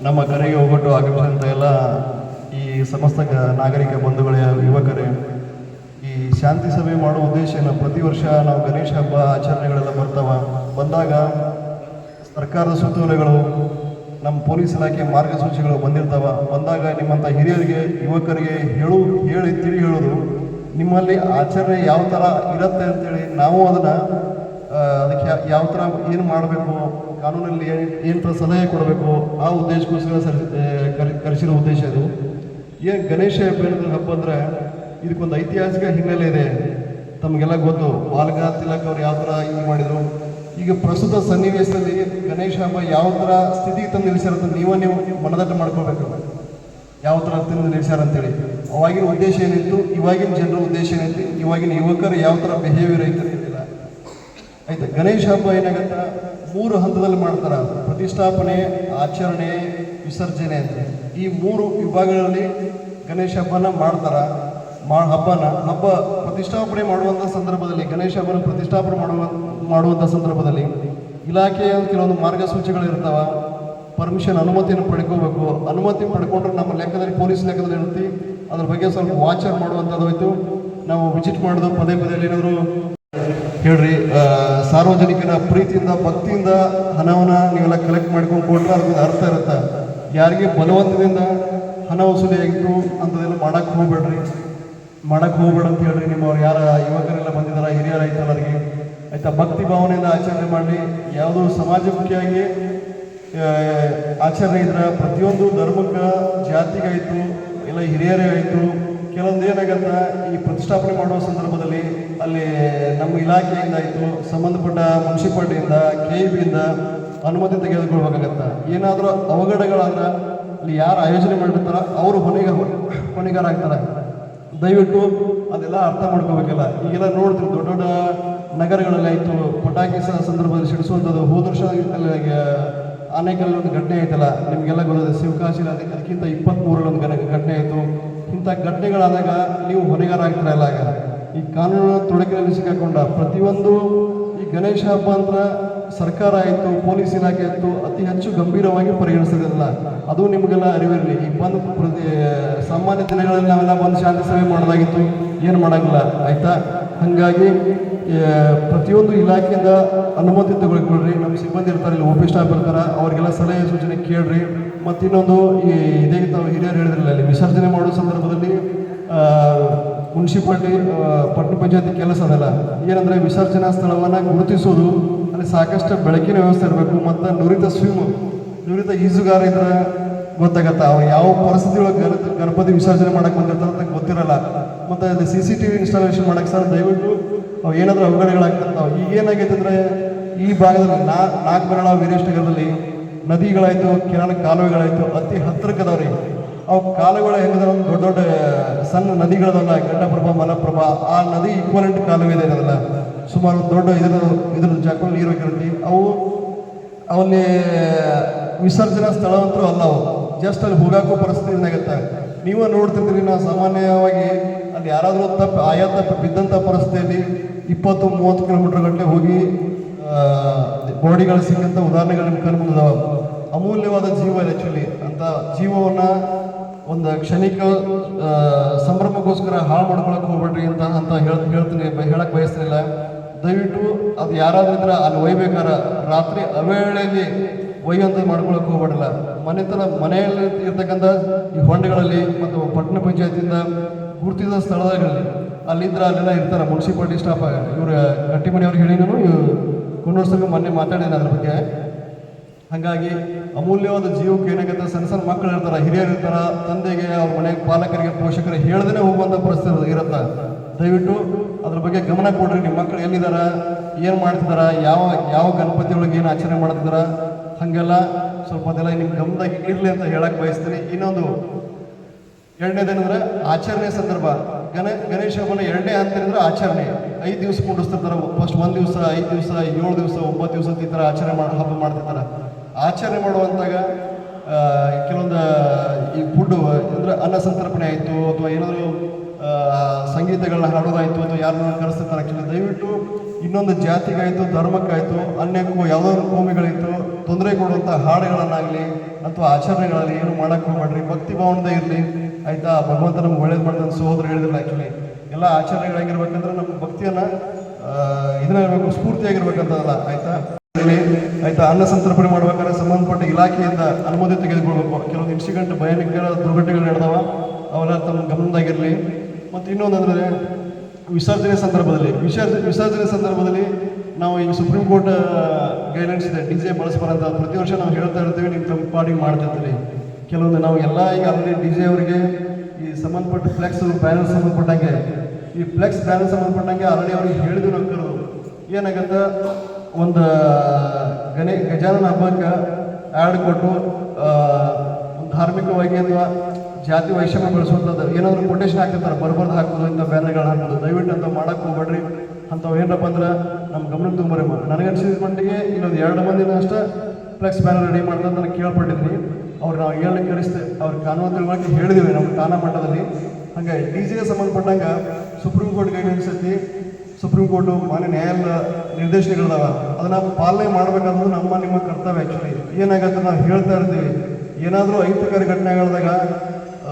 ನಮ್ಮ ಕರೆಗೆ ಹೋಗ್ಬಿಟ್ಟು ಆಗಮಿಸಿದಂಥ ಎಲ್ಲ ಈ ಸಮಸ್ತ ನಾಗರಿಕ ಬಂಧುಗಳ ಯುವಕರೇ, ಈ ಶಾಂತಿ ಸಭೆ ಮಾಡುವ ಉದ್ದೇಶ ಏನು? ಪ್ರತಿ ವರ್ಷ ನಾವು ಗಣೇಶ ಹಬ್ಬ ಆಚರಣೆಗಳೆಲ್ಲ ಬಂದಾಗ ಸರ್ಕಾರದ ಸುತ್ತೋಲೆಗಳು, ನಮ್ಮ ಪೊಲೀಸ್ ಇಲಾಖೆ ಮಾರ್ಗಸೂಚಿಗಳು ಬಂದಾಗ ನಿಮ್ಮಂಥ ಹಿರಿಯರಿಗೆ ಯುವಕರಿಗೆ ತಿಳಿ ಹೇಳೋದು, ನಿಮ್ಮಲ್ಲಿ ಆಚರಣೆ ಯಾವ ಥರ ಇರುತ್ತೆ ಅಂತೇಳಿ ನಾವು ಅದಕ್ಕೆ ಯಾವ ಥರ ಏನು ಮಾಡಬೇಕು, ಕಾನೂನಲ್ಲಿ ಏನು ಥರ ಸಲಹೆ ಕೊಡಬೇಕು, ಆ ಉದ್ದೇಶಕ್ಕೋಸ್ಕರ ಕರೆಸಿರೋ ಉದ್ದೇಶ ಇದು. ಏನು ಗಣೇಶ ಹಬ್ಬ ಅಂದರೆ ಇದಕ್ಕೊಂದು ಐತಿಹಾಸಿಕ ಹಿನ್ನೆಲೆ ಇದೆ. ತಮಗೆಲ್ಲ ಗೊತ್ತು, ಬಾಲಕ ತಿಲಕ್ ಅವ್ರು ಯಾವ ಥರ ಇದು ಮಾಡಿದರು. ಈಗ ಪ್ರಸ್ತುತ ಸನ್ನಿವೇಶದಲ್ಲಿ ಗಣೇಶ ಹಬ್ಬ ಯಾವ ಥರ ಸ್ಥಿತಿಗೆ ತಂದು ನಿಲ್ಲಿಸಿರುತ್ತೆ ನೀವು ಮನದಟ್ಟು ಮಾಡ್ಕೋಬೇಕು, ಯಾವ ಥರ ತಂದು ನಿಲ್ಲಿಸ್ಯಾರ ಅಂತೇಳಿ. ಅವಾಗಿನ ಉದ್ದೇಶ ಏನಿತ್ತು, ಇವಾಗಿನ ಜನರ ಉದ್ದೇಶ ಏನಿತ್ತು, ಇವಾಗಿನ ಯುವಕರು ಯಾವ ಥರ ಬಿಹೇವಿಯರ್ ಐತೆ ಆಯ್ತು. ಗಣೇಶ ಹಬ್ಬ ಏನಾಗತ್ತ 3 ಹಂತದಲ್ಲಿ ಮಾಡ್ತಾರೆ: ಪ್ರತಿಷ್ಠಾಪನೆ, ಆಚರಣೆ, ವಿಸರ್ಜನೆ ಅಂತ. ಈ 3 ವಿಭಾಗಗಳಲ್ಲಿ ಗಣೇಶ ಹಬ್ಬನ ಮಾಡ್ತಾರೆ. ಹಬ್ಬ ಪ್ರತಿಷ್ಠಾಪನೆ ಮಾಡುವಂಥ ಸಂದರ್ಭದಲ್ಲಿ, ಗಣೇಶ ಹಬ್ಬನ ಪ್ರತಿಷ್ಠಾಪನೆ ಮಾಡುವಂಥ ಸಂದರ್ಭದಲ್ಲಿ ಇಲಾಖೆಯ ಕೆಲವೊಂದು ಮಾರ್ಗಸೂಚಿಗಳು ಇರ್ತಾವೆ. ಪರ್ಮಿಷನ್, ಅನುಮತಿಯನ್ನು ಪಡ್ಕೋಬೇಕು. ಅನುಮತಿ ಪಡ್ಕೊಂಡ್ರೆ ನಮ್ಮ ಲೆಕ್ಕದಲ್ಲಿ, ಪೊಲೀಸ್ ಲೆಕ್ಕದಲ್ಲಿ ಇರುತ್ತೆ. ಅದ್ರ ಬಗ್ಗೆ ಸ್ವಲ್ಪ ವಾಚರ್ ಮಾಡುವಂಥದ್ದು ಹೋಯ್ತು. ನಾವು ವಿಸಿಟ್ ಮಾಡೋದು ಪದೇ ಏನಾದರೂ ಹೇಳ್ರಿ, ಸಾರ್ವಜನಿಕರ ಪ್ರೀತಿಯಿಂದ ಭಕ್ತಿಯಿಂದ ಹಣವನ್ನು ನೀವೆಲ್ಲ ಕಲೆಕ್ಟ್ ಮಾಡ್ಕೊಂಡು ಕೊಟ್ಟರೆ ಅದಕ್ಕೆ ಅರ್ಥ ಇರುತ್ತೆ. ಯಾರಿಗೆ ಬಲವಂತದಿಂದ ಹಣ ವಸೂಲಿ ಆಗಿತ್ತು ಅಂಥದ್ದೆಲ್ಲ ಮಾಡೋಕ್ಕೆ ಹೋಗ್ಬೇಡ ಅಂತ ಹೇಳ್ರಿ. ನಿಮ್ಮವ್ರು ಯಾರ ಯುವಕರೆಲ್ಲ ಬಂದಿದ್ದಾರೆ, ಹಿರಿಯರು ಐತಲ್ಲರಿಗೆ ಆಯ್ತಾ, ಭಕ್ತಿ ಭಾವನೆಯಿಂದ ಆಚರಣೆ ಮಾಡಿ. ಯಾವುದೋ ಸಮಾಜಮುಖಿಯಾಗಿ ಆಚರಣೆ ಇದ್ರೆ ಪ್ರತಿಯೊಂದು ಧರ್ಮಕ್ಕೆ, ಜಾತಿಗಾಯಿತು, ಎಲ್ಲ ಹಿರಿಯರೇ ಆಯಿತು, ಕೆಲವೊಂದು ಏನಾಗತ್ತೆ, ಈ ಪ್ರತಿಷ್ಠಾಪನೆ ಮಾಡುವ ಸಂದರ್ಭದಲ್ಲಿ ಅಲ್ಲಿ ನಮ್ಮ ಇಲಾಖೆಯಿಂದ ಆಯಿತು, ಸಂಬಂಧಪಟ್ಟ ಮುನ್ಸಿಪಾಲ್ಟಿಯಿಂದ, KEBಯಿಂದ ಅನುಮತಿ ತೆಗೆದುಕೊಳ್ಬೇಕಾಗತ್ತೆ. ಏನಾದರೂ ಅವಘಡಗಳಾದ್ರೆ ಅಲ್ಲಿ ಯಾರು ಆಯೋಜನೆ ಮಾಡಿರ್ತಾರ ಅವರು ಹೊಣೆಗಾರ ಆಗ್ತಾರೆ. ದಯವಿಟ್ಟು ಅದೆಲ್ಲ ಅರ್ಥ ಮಾಡ್ಕೋಬೇಕಲ್ಲ. ಈಗೆಲ್ಲ ನೋಡ್ತೀವಿ ದೊಡ್ಡ ದೊಡ್ಡ ನಗರಗಳಲ್ಲಿ ಆಯಿತು, ಪಟಾಕಿ ಸಂದರ್ಭದಲ್ಲಿ ಸಿಡಿಸುವಂಥದ್ದು. ಹೋದ ವರ್ಷ ಆನೇಕಲ್ ಒಂದು ಘಟನೆ ಆಯ್ತಲ್ಲ, ನಿಮಗೆಲ್ಲ ಗೊತ್ತಿದೆ. ಶಿವಕಾಶಿ ಅದಕ್ಕಿಂತ 23 ಘಟನೆ ಆಯಿತು. ಇಂಥ ಘಟನೆಗಳಾದಾಗ ನೀವು ಹೊಣೆಗಾರ ಆಗ್ತಾರಲ್ಲ. ಆಗ ಈ ಕಾನೂನು ತೊಡಕಿನಲ್ಲಿ ಸಿಕ್ಕಾಕೊಂಡ ಪ್ರತಿಯೊಂದು ಈ ಗಣೇಶ ಹಬ್ಬ ಅಂತ ಸರ್ಕಾರ ಆಯಿತು, ಪೊಲೀಸ್ ಇಲಾಖೆ ಆಯಿತು, ಅತಿ ಹೆಚ್ಚು ಗಂಭೀರವಾಗಿ ಪರಿಗಣಿಸೋದಿಲ್ಲ. ಅದು ನಿಮಗೆಲ್ಲ ಅರಿವಿರಲಿ. ಈಗ ಬಂದು ಸಾಮಾನ್ಯ ದಿನಗಳಲ್ಲಿ ನಾವೆಲ್ಲ ಬಂದು ಶಾಂತಿ ಸಭೆ ಮಾಡೋದಾಗಿತ್ತು, ಏನು ಮಾಡೋಂಗಿಲ್ಲ ಆಯಿತಾ. ಹಾಗಾಗಿ ಪ್ರತಿಯೊಂದು ಇಲಾಖೆಯಿಂದ ಅನುಮತಿ ತಗೊಳ್ಕೊಳ್ರಿ. ನಮ್ಮ ಸಿಬ್ಬಂದಿ ಇರ್ತಾರೆ, ಇಲ್ಲಿ OP ಸ್ಟಾಫ್ ಇರ್ತಾರೆ, ಅವ್ರಿಗೆಲ್ಲ ಸಲಹೆ ಸೂಚನೆ ಕೇಳ್ರಿ. ಮತ್ತು ಇನ್ನೊಂದು ಇದೇ ತಾವು ಹಿರಿಯರು ಹೇಳಿದ್ರಲ್ಲ, ಅಲ್ಲಿ ವಿಸರ್ಜನೆ ಮಾಡೋ ಸಂದರ್ಭದಲ್ಲಿ ಮುನ್ಸಿಪಾಲ್ಟಿ ಪಟ್ಟಣ ಪಂಚಾಯತಿ ಕೆಲಸ ಅದಲ್ಲ. ಏನಂದರೆ ವಿಸರ್ಜನಾ ಸ್ಥಳವನ್ನು ಗುರುತಿಸೋದು, ಅಲ್ಲಿ ಸಾಕಷ್ಟು ಬೆಳಕಿನ ವ್ಯವಸ್ಥೆ ಇರಬೇಕು. ಮತ್ತು ನುರಿತ ಈಜುಗಾರ ಇದ್ರೆ ಗೊತ್ತಾಗತ್ತೆ ಅವ್ರು ಯಾವ ಪರಿಸ್ಥಿತಿ ಒಳಗೆ ಗಣಪತಿ ವಿಸರ್ಜನೆ ಮಾಡಕ್ಕೆ ಬಂದಿರ್ತಾರೆ ಅಂತ ಗೊತ್ತಿರಲ್ಲ. ಮತ್ತು ಅಲ್ಲಿ CCTV ಇನ್ಸ್ಟಾಲೇಷನ್ ಮಾಡಕ್ಕೆ ಸರ್ ದಯವಿಟ್ಟು ಅವು ಏನಾದರೂ ಅವಘಡಗಳಾಗ್ತಿರ್ತಾವೆ. ಈಗೇನಾಗೈತೆ ಅಂದರೆ ಈ ಭಾಗದಲ್ಲಿ 4 ಬೆರಳ ವೀರೇಶನಗರದಲ್ಲಿ ನದಿಗಳಾಯಿತು, ಕಾಲುವೆಗಳಾಯಿತು, ಅತಿ ಹತ್ತಿರಕ್ಕದವ್ರಿ. ಅವು ಕಾಲುವೆಗಳು ಹೆಂಗದ ದೊಡ್ಡ ದೊಡ್ಡ ಸಣ್ಣ ನದಿಗಳದಲ್ಲ, ಘಟಪ್ರಭಾ, ಮಲಪ್ರಭಾ. ಆ ನದಿ ಈಕ್ವಲೆಂಟ್ ಕಾಲುವೆ ಇದೆ ಇರೋದಲ್ಲ, ಸುಮಾರು ದೊಡ್ಡ ಇದ್ರ ಜಾಗದಲ್ಲಿ ನೀರು ಬೇಕಿರುತ್ತೆ. ಅವಲ್ಲಿ ವಿಸರ್ಜನಾ ಸ್ಥಳ ಅಂತೂ ಅಲ್ಲ. ಅವು ಜಸ್ಟ್ ಅಲ್ಲಿ ಹೋಗಾಕೋ ಪರಿಸ್ಥಿತಿ ಏನಾಗುತ್ತೆ. ನೀವು ನೋಡ್ತಿರ್ತೀರಿ, ನಾವು ಸಾಮಾನ್ಯವಾಗಿ ಅಲ್ಲಿ ಯಾರಾದರೂ ತಪ್ಪು ಬಿದ್ದಂಥ ಪರಿಸ್ಥಿತಿಯಲ್ಲಿ 20-30 ಕಿಲೋಮೀಟರ್ ಗಂಟೆ ಹೋಗಿ ಬಾಡಿಗಳು ಸಿಕ್ಕಂಥ ಉದಾಹರಣೆಗಳು ನಿಮ್ಮ ಕಣ್ಣು ಮುಂದಿದಾವೆ. ಅಮೂಲ್ಯವಾದ ಜೀವ ಆ್ಯಕ್ಚುಲಿ. ಅಂತ ಜೀವವನ್ನು ಒಂದು ಕ್ಷಣಿಕ ಸಂಭ್ರಮಕ್ಕೋಸ್ಕರ ಹಾಳು ಮಾಡ್ಕೊಳಕ್ಕೆ ಹೋಗ್ಬೇಡ್ರಿ ಅಂತ ಹೇಳಕ್ಕೆ ಬಯಸ್ತಿಲ್ಲ. ದಯವಿಟ್ಟು ಅದು ಯಾರಾದ್ರೂ ಇದ್ರೆ ಅಲ್ಲಿ ಒಯ್ಬೇಕಾರ ರಾತ್ರಿ ಅವೇಳೆಯಲ್ಲಿ ಒಯ್ಯುವಂತ ಮಾಡ್ಕೊಳಕ್ಕೆ ಹೋಗ್ಬೇಡಲ್ಲ. ಮನೆಯಲ್ಲಿ ಇರ್ತಕ್ಕಂಥ ಈ ಹೊಂಡೆಗಳಲ್ಲಿ ಮತ್ತು ಪಟ್ಟಣ ಪಂಚಾಯತಿಯಿಂದ ಗುರುತಿಸಿದ ಸ್ಥಳಗಳಲ್ಲಿ ಅಲ್ಲಿದ್ರೆ ಅಲ್ಲೆಲ್ಲ ಇರ್ತಾರೆ ಮುನ್ಸಿಪಾಲ್ಟಿ ಸ್ಟಾಫ್. ಇವರು ಗಟ್ಟಿಮನೆಯವ್ರಿಗೆ ಹೇಳಿ ನಾನು ಕೊಂಡೋಡ್ಸಕ್ಕೆ ಮೊನ್ನೆ ಮಾತಾಡಿದ್ದೇನೆ ಅದ್ರ ಬಗ್ಗೆ. ಹಾಗಾಗಿ ಅಮೂಲ್ಯವಾದ ಜೀವಕ್ಕೆ ಏನಾಗುತ್ತೆ, ಸಣ್ಣ ಮಕ್ಕಳು ಇರ್ತಾರೆ, ಹಿರಿಯರು ಇರ್ತಾರೆ, ತಂದೆಗೆ ಅವ್ರ ಮನೆಗೆ ಪಾಲಕರಿಗೆ ಪೋಷಕರಿಗೆ ಹೇಳದೇ ಹೋಗುವಂಥ ಪರಿಸ್ಥಿತಿ ಇರುತ್ತೆ. ದಯವಿಟ್ಟು ಅದ್ರ ಬಗ್ಗೆ ಗಮನ ಕೊಡ್ರಿ. ನಿಮ್ಮ ಮಕ್ಕಳು ಎಲ್ಲಿದ್ದಾರ, ಏನು ಮಾಡ್ತಿದಾರ, ಯಾವ ಗಣಪತಿ ಒಳಗೆ ಏನು ಆಚರಣೆ ಮಾಡ್ತಿದಾರ, ಹಾಗೆಲ್ಲ ಸ್ವಲ್ಪ ಅದೆಲ್ಲ ನಿಮ್ಮ ಗಮನದಾಗ ಇರಲಿ ಅಂತ ಹೇಳಕ್ಕೆ ಬಯಸ್ತೀನಿ. ಇನ್ನೊಂದು ಎರಡನೇದೇನಂದ್ರೆ ಆಚರಣೆ ಸಂದರ್ಭ. ಗಣೇಶ ಹಬ್ಬನ 2ನೇ ಹಂತದಿಂದ ಆಚರಣೆ 5 ದಿವಸ ಕೂಡಿಸ್ತಿರ್ತಾರೆ. ಫಸ್ಟ್ 1 ದಿವಸ, 5 ದಿವಸ, 7 ದಿವಸ, 9 ದಿವಸ ಈ ಥರ ಹಬ್ಬ ಮಾಡ್ತಿರ್ತಾರೆ. ಆಚರಣೆ ಮಾಡುವಂತಾಗ ಕೆಲವೊಂದು ಈ ಫುಡ್ಡು ಅಂದರೆ ಅನ್ನ ಸಂತರ್ಪಣೆ ಆಯಿತು, ಅಥವಾ ಏನಾದರೂ ಸಂಗೀತಗಳನ್ನ ಹಾಡೋದಾಯಿತು, ಅಥವಾ ಯಾರನ್ನ ಕರೆಸ್ತಿರ್ತಾರೆ. ಆ್ಯಕ್ಚುಲಿ ದಯವಿಟ್ಟು ಇನ್ನೊಂದು ಜಾತಿಗಾಯಿತು, ಧರ್ಮಕ್ಕಾಯಿತು, ಅನ್ಯಕ್ಕೂ ಯಾವುದಾದ್ರು ಕೋಮಿಗಳಿತ್ತು ತೊಂದರೆ ಕೊಡುವಂಥ ಹಾಡುಗಳನ್ನಾಗಲಿ ಅಥವಾ ಆಚರಣೆಗಳಲ್ಲಿ ಏನು ಮಾಡೋಕ್ಕೆ ಹೋಗ್ಬೇಡ್ರಿ. ಭಕ್ತಿ ಭಾವನದ ಇರಲಿ ಆಯಿತಾ. ಭಗವಂತ ನಮ್ಗೆ ಒಳ್ಳೇದು ಮಾಡ್ತಾನೆ ಸಹೋದರ ಹೇಳಿದಿಲ್ಲ. ಆ್ಯಕ್ಚುಲಿ ಎಲ್ಲ ಆಚರಣೆಗಳಾಗಿರ್ಬೇಕಂದ್ರೆ ನಮ್ಮ ಭಕ್ತಿಯನ್ನು ಇದನ್ನಿರಬೇಕು, ಸ್ಫೂರ್ತಿಯಾಗಿರ್ಬೇಕಂತಲ್ಲ ಆಯಿತಾ. ಅನ್ನ ಸಂತರ್ಪಣೆ ಮಾಡ್ಬೇಕಾದ್ರೆ ಸಂಬಂಧಪಟ್ಟ ಇಲಾಖೆಯಿಂದ ಅನುಮತಿ ತೆಗೆದುಕೊಳ್ಬೇಕು. ಕೆಲವೊಂದು ಇನ್ಸಿಡೆಂಟ್ ಭಯಾನಕ ದುರ್ಘಟನೆಗಳು ನಡೆದವ, ಅವೆಲ್ಲ ತಮ್ಮ ಗಮನದಾಗಿರಲಿ. ಮತ್ತು ಇನ್ನೊಂದಂದರೆ ವಿಸರ್ಜನೆ ಸಂದರ್ಭದಲ್ಲಿ ನಾವು ಈಗ ಸುಪ್ರೀಂ ಕೋರ್ಟ್ ಗೈಡ್ಲೈನ್ಸ್ ಇದೆ, DJ ಬಳಸಬಾರಂತ. ಪ್ರತಿ ವರ್ಷ ನಾವು ಹೇಳ್ತಾ ಇರ್ತೀವಿ, ನಿಮ್ಮ ತಮ್ಮ ಪಾಡಿಗೆ ಮಾಡ್ತಿರ್ತೀವಿ. ಕೆಲವೊಂದು ನಾವು ಎಲ್ಲ ಈಗ ಆಲ್ರೆಡಿ DJ ಅವರಿಗೆ ಈ ಸಂಬಂಧಪಟ್ಟ ಫ್ಲೆಕ್ಸ್ ಬ್ಯಾನರ್ ಸಂಬಂಧಪಟ್ಟಂಗೆ, ಈ ಫ್ಲೆಕ್ಸ್ ಬ್ಯಾನರ್ ಸಂಬಂಧಪಟ್ಟಂಗೆ ಆಲ್ರೆಡಿ ಅವ್ರಿಗೆ ಹೇಳಿದ್ವಿ ನಾವು ಕರೆದು. ಏನಾಗತ್ತೆ, ಒಂದು ಗಜಾನನ ಹಬ್ಬಕ್ಕೆ ಆ್ಯಡ್ ಕೊಟ್ಟು ಧಾರ್ಮಿಕವಾಗಿ ಅಥವಾ ಜಾತಿ ವೈಷಮ್ಯ ಬೆಳೆಸುವಂಥದ್ದು ಏನಾದರೂ ಕೊಟೇಶನ್ ಹಾಕ್ತಿರ್ತಾರೆ, ಬರ್ಬರ್ದು ಹಾಕೋದು, ಇಂಥ ಬ್ಯಾನರ್ಗಳು ಹಾಕೋದು. ದಯವಿಟ್ಟು ಅಂತ ಮಾಡೋಕ್ಕೆ ಹೋಗ್ಬೇಡ್ರಿ. ಅಂಥವು ಏನಪ್ಪ ಅಂದ್ರೆ ನಮ್ಮ ಗಮನಕ್ಕೆ ತೊಗೊಂಬರಿ. ನನಗನ್ಸಿದ ಮಟ್ಟಿಗೆ ಇನ್ನೊಂದು 2 ಮಂದಿನ ಅಷ್ಟೇ ಫ್ಲೆಕ್ಸ್ ಬ್ಯಾನರ್ ರೆಡಿ ಮಾಡ್ದಂತ ನಾನು ಕೇಳ್ಪಟ್ಟಿದ್ದೀನಿ. ಅವ್ರು ನಾವು ಹೇಳಲಿಕ್ಕೆ ಕರೆಸ್ತೆ, ಅವ್ರ ಕಾನೂನು ತಿಳುವಳಿಕೆ ಹೇಳಿದ್ದೀವಿ ನಮ್ಮ ಠಾಣಾ ಮಟ್ಟದಲ್ಲಿ. ಹಾಗಾಗಿ DJಗೆ ಸಂಬಂಧಪಟ್ಟಂಗೆ ಸುಪ್ರೀಂ ಕೋರ್ಟ್ ಗೈಡ್ಲೈನ್ಸ್ ಐತಿ, ಸುಪ್ರೀಂ ಕೋರ್ಟು ಮಾನ್ಯ ನ್ಯಾಯಾಲಯ ನಿರ್ದೇಶನಗಳಿದಾವೆ. ಅದನ್ನು ಪಾಲನೆ ಮಾಡಬೇಕಾದ್ರು ನಿಮ್ಮ ಕರ್ತವ್ಯ. ಆ್ಯಕ್ಚುಲಿ ಏನಾಗತ್ತೆ, ನಾವು ಹೇಳ್ತಾ ಇರ್ತೀವಿ, ಏನಾದರೂ ಅಹಿತಕರ ಘಟನೆಗಳಾದಾಗ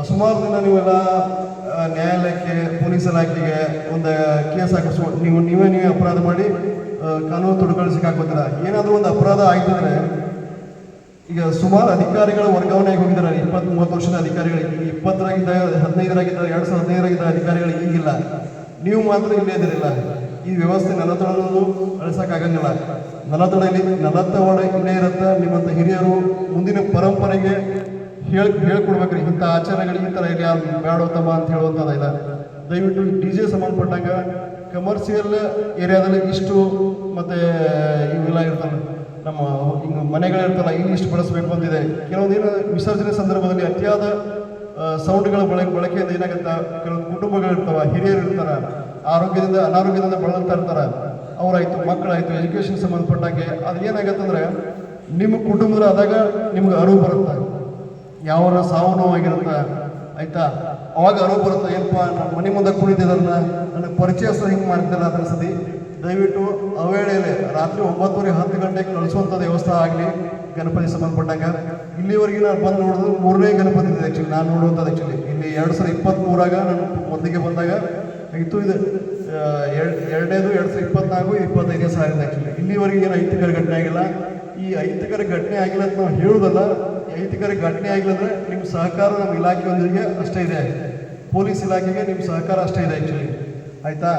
ಸುಮಾರು ದಿನ ನೀವೆಲ್ಲ ನ್ಯಾಯಾಲಯಕ್ಕೆ, ಪೊಲೀಸ್ ಇಲಾಖೆಗೆ ಒಂದು ಕೇಸ್ ಹಾಕಿಸ್ಕೊಂಡು ನೀವೇ ಅಪರಾಧ ಮಾಡಿ ಕಾನೂನು ತೊಡಕಲು ಸಿಕ್ಕಾಕೋತೀರ. ಏನಾದರೂ ಒಂದು ಅಪರಾಧ ಆಯ್ತಂದರೆ ಈಗ ಸುಮಾರು ಅಧಿಕಾರಿಗಳ ವರ್ಗಾವಣೆಗೆ ಹೋಗಿದ್ದಾರೆ. 20-30 ವರ್ಷದ ಅಧಿಕಾರಿಗಳಿಗೆ 20ರಾಗಿದ್ದ 15ರಾಗಿದ್ದ 2015ರಾಗಿದ್ದ ಅಧಿಕಾರಿಗಳಿಗೆ ಈಗಿಲ್ಲ. ನೀವು ಮಾತ್ರ ಇಲ್ಲೇ ಇದಿರಿಲ್ಲ. ಈ ವ್ಯವಸ್ಥೆ 40 ಅಳಿಸೋಕ್ಕಾಗಂಗಿಲ್ಲ. 40 ಒಳ ಇಲ್ಲೇ ಇರುತ್ತೆ. ನಿಮ್ಮಂಥ ಹಿರಿಯರು ಮುಂದಿನ ಪರಂಪರೆಗೆ ಹೇಳ್ಕೊಡ್ಬೇಕ್ರಿ ಇಂಥ ಆಚರಣೆಗಳು ಈ ಥರ ಇಲ್ಲಿ ಬೇಡ ತಮ್ಮ ಅಂತ ಹೇಳುವಂಥದ್ದು ಇಲ್ಲ. ದಯವಿಟ್ಟು ಡಿ ಜೆ ಸಂಬಂಧಪಟ್ಟಂಗೆ ಕಮರ್ಷಿಯಲ್ ಏರಿಯಾದಲ್ಲಿ ಇಷ್ಟು ಮತ್ತು ಇವೆಲ್ಲ ಇರ್ತಲ್ಲ ನಮ್ಮ ಹಿಂಗೆ ಮನೆಗಳಿರ್ತಲ್ಲ ಇಲ್ಲಿ ಇಷ್ಟು ಬಳಸಬೇಕು ಅಂತಿದೆ. ಕೆಲವೊಂದೇನು ವಿಸರ್ಜನೆ ಸಂದರ್ಭದಲ್ಲಿ ಅತಿಯಾದ ಸೌಂಡ್ಗಳ ಬಳಕೆಯಿಂದ ಏನಾಗುತ್ತೆ, ಕೆಲವೊಂದು ಕುಟುಂಬಗಳಿರ್ತಾವೆ, ಹಿರಿಯರು ಇರ್ತಾರೆ, ಅನಾರೋಗ್ಯದಿಂದ ಬಳಲ್ತಾ ಇರ್ತಾರೆ, ಅವರಾಯಿತು ಮಕ್ಕಳಾಯಿತು ಎಜುಕೇಷನ್ ಸಂಬಂಧಪಟ್ಟಾಗೆ ಅದು ಏನಾಗತ್ತಂದ್ರೆ ನಿಮ್ಮ ಕುಟುಂಬದಲ್ಲಿ ಆದಾಗ ನಿಮ್ಗೆ ಅರಿವು ಬರುತ್ತೆ, ಯಾವ ಸಾವು ನೋವಾಗಿರುತ್ತೆ ಆಯಿತಾ, ಅವಾಗ ಅರಿವು ಬರುತ್ತೆ, ಏನಪ್ಪ ನಮ್ಮ ಮನೆ ಮುಂದೆ ಕುಣಿದಿದ್ದನ್ನ ನನಗೆ ಪರಿಚಯಸ ಹಿಂಗೆ ಮಾಡ್ತಿಲ್ಲ ಅಂತ ಅನ್ಸತಿ. ದಯವಿಟ್ಟು ಅವೇಳೆಯಲ್ಲಿ ರಾತ್ರಿ 9:30 ಗಂಟೆಗೆ ಕಳಿಸುವಂಥದ್ದು ವ್ಯವಸ್ಥೆ ಆಗಲಿ. ಗಣಪತಿ ಸಂಬಂಧಪಟ್ಟಂಗೆ ಇಲ್ಲಿವರೆಗೆ ನಾನು ಬಂದು ನೋಡಿದ್ರೆ 3ನೇ ಗಣಪತಿ ಇದೆ ಆ್ಯಕ್ಚುಲಿ ನಾನು ನೋಡುವಂಥದ್ದು. ಆ್ಯಕ್ಚುಲಿ ಇಲ್ಲಿ 2023 ನಾನು ಮೊದಲಿಗೆ ಬಂದಾಗ ಇತ್ತು, ಇದು 2ನೇದು 2024 25ನೇ ಸಾಲಿಂದ. ಆ್ಯಕ್ಚುಲಿ ಇಲ್ಲಿವರೆಗೆ ಏನು ಅಹಿತಕರ ಘಟನೆ ಆಗಿಲ್ಲ. ಈ ಅಹಿತಕರ ಘಟನೆ ಆಗಿಲ್ಲ ಅಂತ ನಾವು ಹೇಳೋದಲ್ಲ, ಅಹಿತಕರ ಘಟನೆ ಆಗಿಲ್ಲ ಅಂದರೆ ನಿಮ್ಮ ಸಹಕಾರ ನಮ್ಮ ಇಲಾಖೆಯೊಂದಿಗೆ ಅಷ್ಟೇ ಇದೆ, ಪೊಲೀಸ್ ಇಲಾಖೆಗೆ ನಿಮ್ಮ ಸಹಕಾರ ಅಷ್ಟೇ ಇದೆ ಆ್ಯಕ್ಚುಲಿ ಆಯಿತಾ.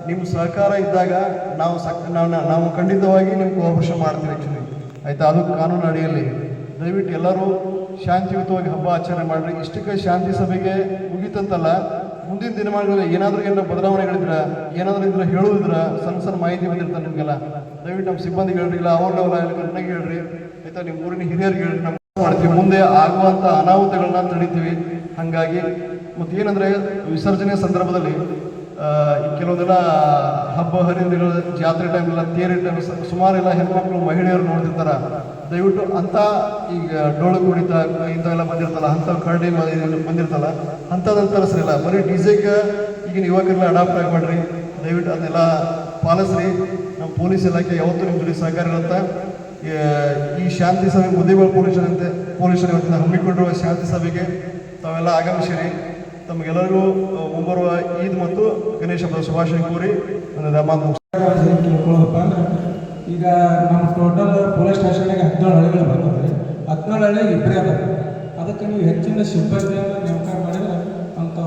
ನಿಮ್ಮ ಸಹಕಾರ ಇದ್ದಾಗ ನಾವು ಖಂಡಿತವಾಗಿ ನಿಮ್ಗೆ ಕೋಆಪರೇಷನ್ ಮಾಡ್ತೀವಿ ಆ್ಯಕ್ಚುಲಿ ಆಯಿತಾ. ಅದು ಕಾನೂನು ಅಡಿಯಲ್ಲಿ. ದಯವಿಟ್ಟು ಎಲ್ಲರೂ ಶಾಂತಿಯುತವಾಗಿ ಹಬ್ಬ ಆಚರಣೆ ಮಾಡಿರಿ. ಇಷ್ಟಕ್ಕೆ ಶಾಂತಿ ಸಭೆಗೆ ಮುಗೀತಂತಲ್ಲ, ಮುಂದಿನ ದಿನಮಾನಗಳಲ್ಲಿ ಏನಾದರೂ ಬದಲಾವಣೆಗಳಿದ್ರೆ ಏನಾದರೂ ಇದ್ರೆ ಹೇಳೋದಿದ್ರೆ ಸಣ್ಣ ಮಾಹಿತಿ ಬಂದಿರ್ತಾರೆ ನಿಮಗೆಲ್ಲ. ದಯವಿಟ್ಟು ನಮ್ಮ ಸಿಬ್ಬಂದಿಗೆ ಹೇಳ್ರಿ, ಇಲ್ಲ ಅವ್ರನ್ನೆಲ್ಲ ನನಗೆ ಹೇಳ್ರಿ ಆಯಿತಾ, ನಿಮ್ಮ ಊರಿನ ಹಿರಿಯರಿಗೆ ಹೇಳ್ರಿ, ನಮ್ಮ ಮಾಡ್ತೀವಿ. ಮುಂದೆ ಆಗುವಂಥ ಅನಾಹುತಗಳನ್ನ ತಡಿತೀವಿ. ಹಾಗಾಗಿ ಮತ್ತು ಏನಂದರೆ ವಿಸರ್ಜನೆ ಸಂದರ್ಭದಲ್ಲಿ ಕೆಲವೊಂದೆಲ್ಲ ಹಬ್ಬ ಹರಿದಿನಗಳು, ಜಾತ್ರೆ ಟೈಮೆಲ್ಲ, ತೇರಿ ಟೈಮ್ ಸುಮಾರೆಲ್ಲ ಹೆಣ್ಮಕ್ಳು ಮಹಿಳೆಯರು ನೋಡ್ತಿರ್ತಾರೆ. ದಯವಿಟ್ಟು ಅಂಥ ಈಗ ಡೋಳು ಕುಣಿತ ಇಂಥವೆಲ್ಲ ಬಂದಿರ್ತಲ್ಲ, ಅಂಥ ಕರಡಿ ಬಂದಿರ್ತಲ್ಲ, ಅಂಥದ್ದನ್ನು ತರಿಸ್ರಿಲ್ಲ. ಬರೀ ಡಿಜೆಗೆ ಈಗಿನ ಯುವಕರೆಲ್ಲ ಅಡಾಪ್ಟ್ ಆಗಿಬಿಡ್ರಿ. ದಯವಿಟ್ಟು ಅದನ್ನೆಲ್ಲ ಪಾಲಿಸ್ರಿ. ನಮ್ಮ ಪೊಲೀಸ್ ಇಲಾಖೆ ಯಾವತ್ತೂ ನಿಮ್ಮ ಜೊತೆ ಸಹಕಾರ ಇರುತ್ತೆ. ಈ ಶಾಂತಿ ಸಭೆ ಮುದ್ದೇಬೇಳ ಪೊಲೀಸರ ಇವತ್ತಿನ ಹಮ್ಮಿಕೊಂಡಿರುವ ಶಾಂತಿ ಸಭೆಗೆ ತಾವೆಲ್ಲ ಆಗಮಿಸಿರಿ. ತಮಗೆಲ್ಲರಿಗೂ ಮುಂಬರುವ ಈದ್ ಮತ್ತು ಗಣೇಶ ಹಬ್ಬದ ಶುಭಾಶಯ ಕೋರಿ ನನ್ನ ಮಾತು ಕೇಳ್ಕೊಳ್ಳೋದಪ್ಪ ಅಂದ್ರೆ, ಈಗ ನಮ್ಮ ಟೋಟಲ್ ಪೊಲೀಸ್ ಸ್ಟೇಷನ್ಗೆ 17 ಹಳ್ಳಿಗಳು ಬರ್ತದೆ. 17 ಹಳ್ಳಿಗೆ ಇಬ್ಬರೇ ಅದ. ಅದಕ್ಕೆ ನೀವು ಹೆಚ್ಚಿನ ಸಿಬ್ಬಂದಿಯನ್ನು ನೇಮಕ ಮಾಡಿದ್ರೆ ಅಂತ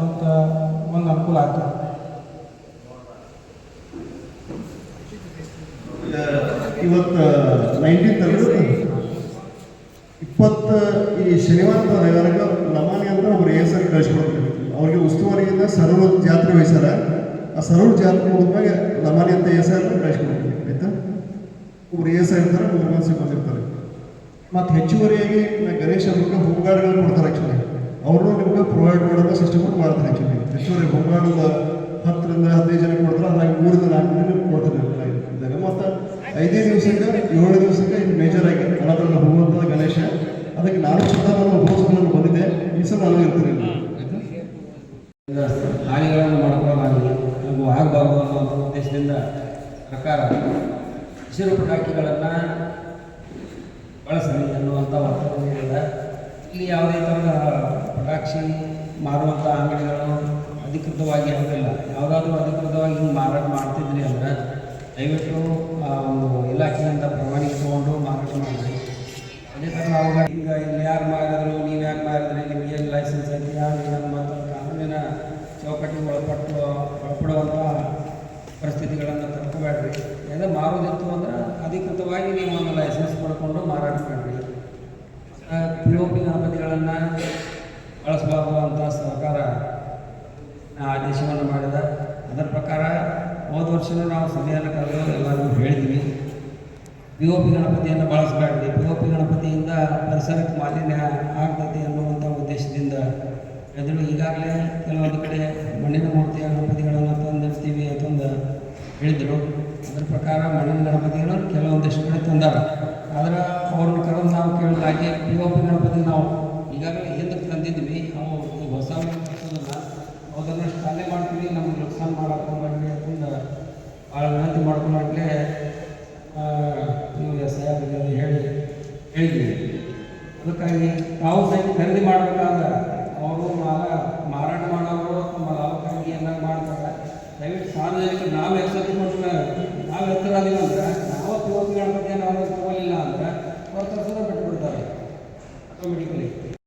ಒಂದು ಅನುಕೂಲ ಆಗ್ತದೆ. ಇವತ್ತು 19 ಈ ಶನಿವಾರ ರವಿವಾರಕ್ಕೆ ಲಮಾನಿ ಅಂತ ಒಬ್ರು ಏಸರ್ ಕಳಿಸ್ಕೊಡ್ತೀವಿ. ಅವ್ರಿಗೆ ಉಸ್ತುವಾರಿಯಿಂದ ಸರೂರು ಜಾತ್ರೆ ವಹಿಸ್ಯಾರ. ಆ ಸರೂರು ಜಾತ್ರೆ ಮುಗಿದ್ಮ್ಯಾಗ ಲಮಾನಿ ಅಂತ ಏಸರ್ ಕಳಿಸ್ಕೊಡ್ತೀವಿ ಆಯ್ತಾ. ಒಬ್ರು ಏಸರ್ ಇರ್ತಾರೆ, 3 ಮಂದಿ ಬಂದಿರ್ತಾರೆ. ಮತ್ತು ಹೆಚ್ಚುವರಿಯಾಗಿ ಗಣೇಶ ಹಬ್ಬಕ್ಕೆ ಹೋಮ್ಗಾರ್ಡ್ಗಳು ಕೊಡ್ತಾರೆ. ಆ್ಯಕ್ಚುಲಿ ಅವರು ನಿಮ್ಗೆ ಪ್ರೊವೈಡ್ ಮಾಡೋದು ಸಿಸ್ಟಮ್ ಮಾಡ್ತಾರೆ. ಆ್ಯಕ್ಚುಲಿ ಹೆಚ್ಚುವರಿ ಹೋಮ್ಗಾರ್ಡ್ 10ರಿಂದ 15 ಜನಕ್ಕೆ ಕೊಡ್ತಾರೆ. ಅದ್ರಾಗ 3ರಿಂದ 4 ಜನಕ್ಕೆ ಕೊಡ್ತಾರೆ ಇದ್ದಾಗ. ಮತ್ತು 5 ದಿವಸಕ್ಕೆ 7 ದಿವಸಕ್ಕೆ ಇದು ಮೇಜರ್ ಆಗಿ ಅಳದ್ರಲ್ಲಿ ಹೋಗುವಂಥದ್ದು ಗಣೇಶ. ಅದಕ್ಕೆ ನಾನು ಸ್ವತಃ ನಾನು ಬಂದಿದ್ದೆ. ಈ ಸಲ ನಾನು ಇರ್ತೀನಿ. ಹಾನಿಗಳನ್ನು ಮಾಡ್ಕೊಳ್ಳೋದಾಗಲಿ ಹಾಗೂ ಆಗಬಾರ್ದು ಅನ್ನೋ ಉದ್ದೇಶದಿಂದ ಸರ್ಕಾರ ಹಸಿರು ಪಟಾಕಿಗಳನ್ನು ಬಳಸಲಿ ಅನ್ನುವಂಥ ಒತ್ತಡ ನೀಡಿದೆ. ಇಲ್ಲಿ ಯಾವುದೇ ಥರದ ಪಟಾಕ್ಷಿ ಮಾರುವಂಥ ಅಂಗಡಿಗಳು ಅಧಿಕೃತವಾಗಿ ಆಗಿಲ್ಲ. ಯಾವುದಾದ್ರೂ ಅಧಿಕೃತವಾಗಿ ಹಿಂಗೆ ಮಾರಾಟ ಮಾಡ್ತಿದ್ರಿ ಅಂದರೆ ದಯವಿಟ್ಟು ಒಂದು ಇಲಾಖೆಯಿಂದ ಪರವಾನಗಿ ತೊಗೊಂಡು ಮಾರಾಟ ಮಾಡಿದ್ರಿ. ಅದೇ ಥರ ನಾವು ಈಗ ಇಲ್ಲಿ ಯಾರು ಮಾರಿದ್ರು, ನೀವು ಯಾರು ಮಾರಿದ್ರಿ, ನಿಮಗೆ ಏನು ಲೈಸೆನ್ಸ್ ಐತಿ, ಯಾರು ಮತ್ತು ಕಾನೂನಿನ ಚೌಕಟ್ಟಿಗೆ ಒಳಪಡುವಂಥ ಪರಿಸ್ಥಿತಿಗಳನ್ನು ತಪ್ಪಿಬೇಡ್ರಿ. ಏನೋ ಮಾರೋದಿತ್ತು ಅಂದ್ರೆ ಅಧಿಕೃತವಾಗಿ ನೀವು ಒಂದು ಲೈಸೆನ್ಸ್ ಪಡ್ಕೊಂಡು ಮಾರಾಟ ಮಾಡಿರಿ. POP ಗಣಪತಿಗಳನ್ನು ಬಳಸಬಾರ್ದು ಅಂತ ಸರ್ಕಾರ ಆದೇಶವನ್ನು ಮಾಡಿದೆ. ಅದರ ಪ್ರಕಾರ ಹೋದ ವರ್ಷವೂ ನಾವು ಸಭೆಯನ್ನು ಕರೆದು ಎಲ್ಲರಿಗೂ ಹೇಳಿದ್ವಿ, POP ಗಣಪತಿಯನ್ನು ಬಳಸಬೇಡ್ರಿ, POP ಗಣಪತಿಯಿಂದ ಪರಿಸರಕ್ಕೆ ಮಾಲಿನ್ಯ ಆಗ್ತದೆ ಅನ್ನುವಂಥ ಉದ್ದೇಶದಿಂದ ಎದುರು ಈಗಾಗಲೇ ಕೆಲವೊಂದು ಕಡೆ ಮಣ್ಣಿನ ಮೂರ್ತಿಯ ಗಣಪತಿಗಳನ್ನು ತಂದಿರ್ತೀವಿ ಅಂತಂದು ಹೇಳಿದರು. ಅದರ ಪ್ರಕಾರ ಮಣ್ಣಿನ ಗಣಪತಿಗಳನ್ನು ಕೆಲವೊಂದಿಷ್ಟು ಕಡೆ ತಂದಾರ. ಆದರೆ ಅವ್ರನ್ನ ಕರೆದು ನಾವು ಕೇಳಿದಾಗೆ POP ಗಣಪತಿ ನಾವು ಈಗಾಗಲೇ ಹಿಂದಕ್ಕೆ ತಂದಿದ್ವಿ, ಅವು ಹೊಸ ತರಿಸೋದನ್ನು ಅದನ್ನು ಶಾಲೆ ಮಾಡ್ತೀವಿ, ನಮ್ಗೆ ನುಕ್ಸಾನ ಮಾಡೋಕ್ಕೋಗ್ಲಿ ಅಂತಂದು ಭಾಳ ವಿನಂತಿ ಮಾಡ್ಕೊಂಡ್ರೆ ನೀವು SI ಹೇಳಿದ್ವಿ. ಅದಕ್ಕಾಗಿ ನಾವು ಸಹಿತ ಖರೀದಿ ಮಾಡಬೇಕಾದ್ರೆ ಅವರು ಮಾರಾಟ ಮಾಡೋರು ತಮ್ಮ ಲಾಭಕ್ಕಾಗಿ ಏನಾರು ಮಾಡ್ತಾರೆ. ದಯವಿಟ್ಟು ಸಾರ್ವಜನಿಕರು ನಾವೇ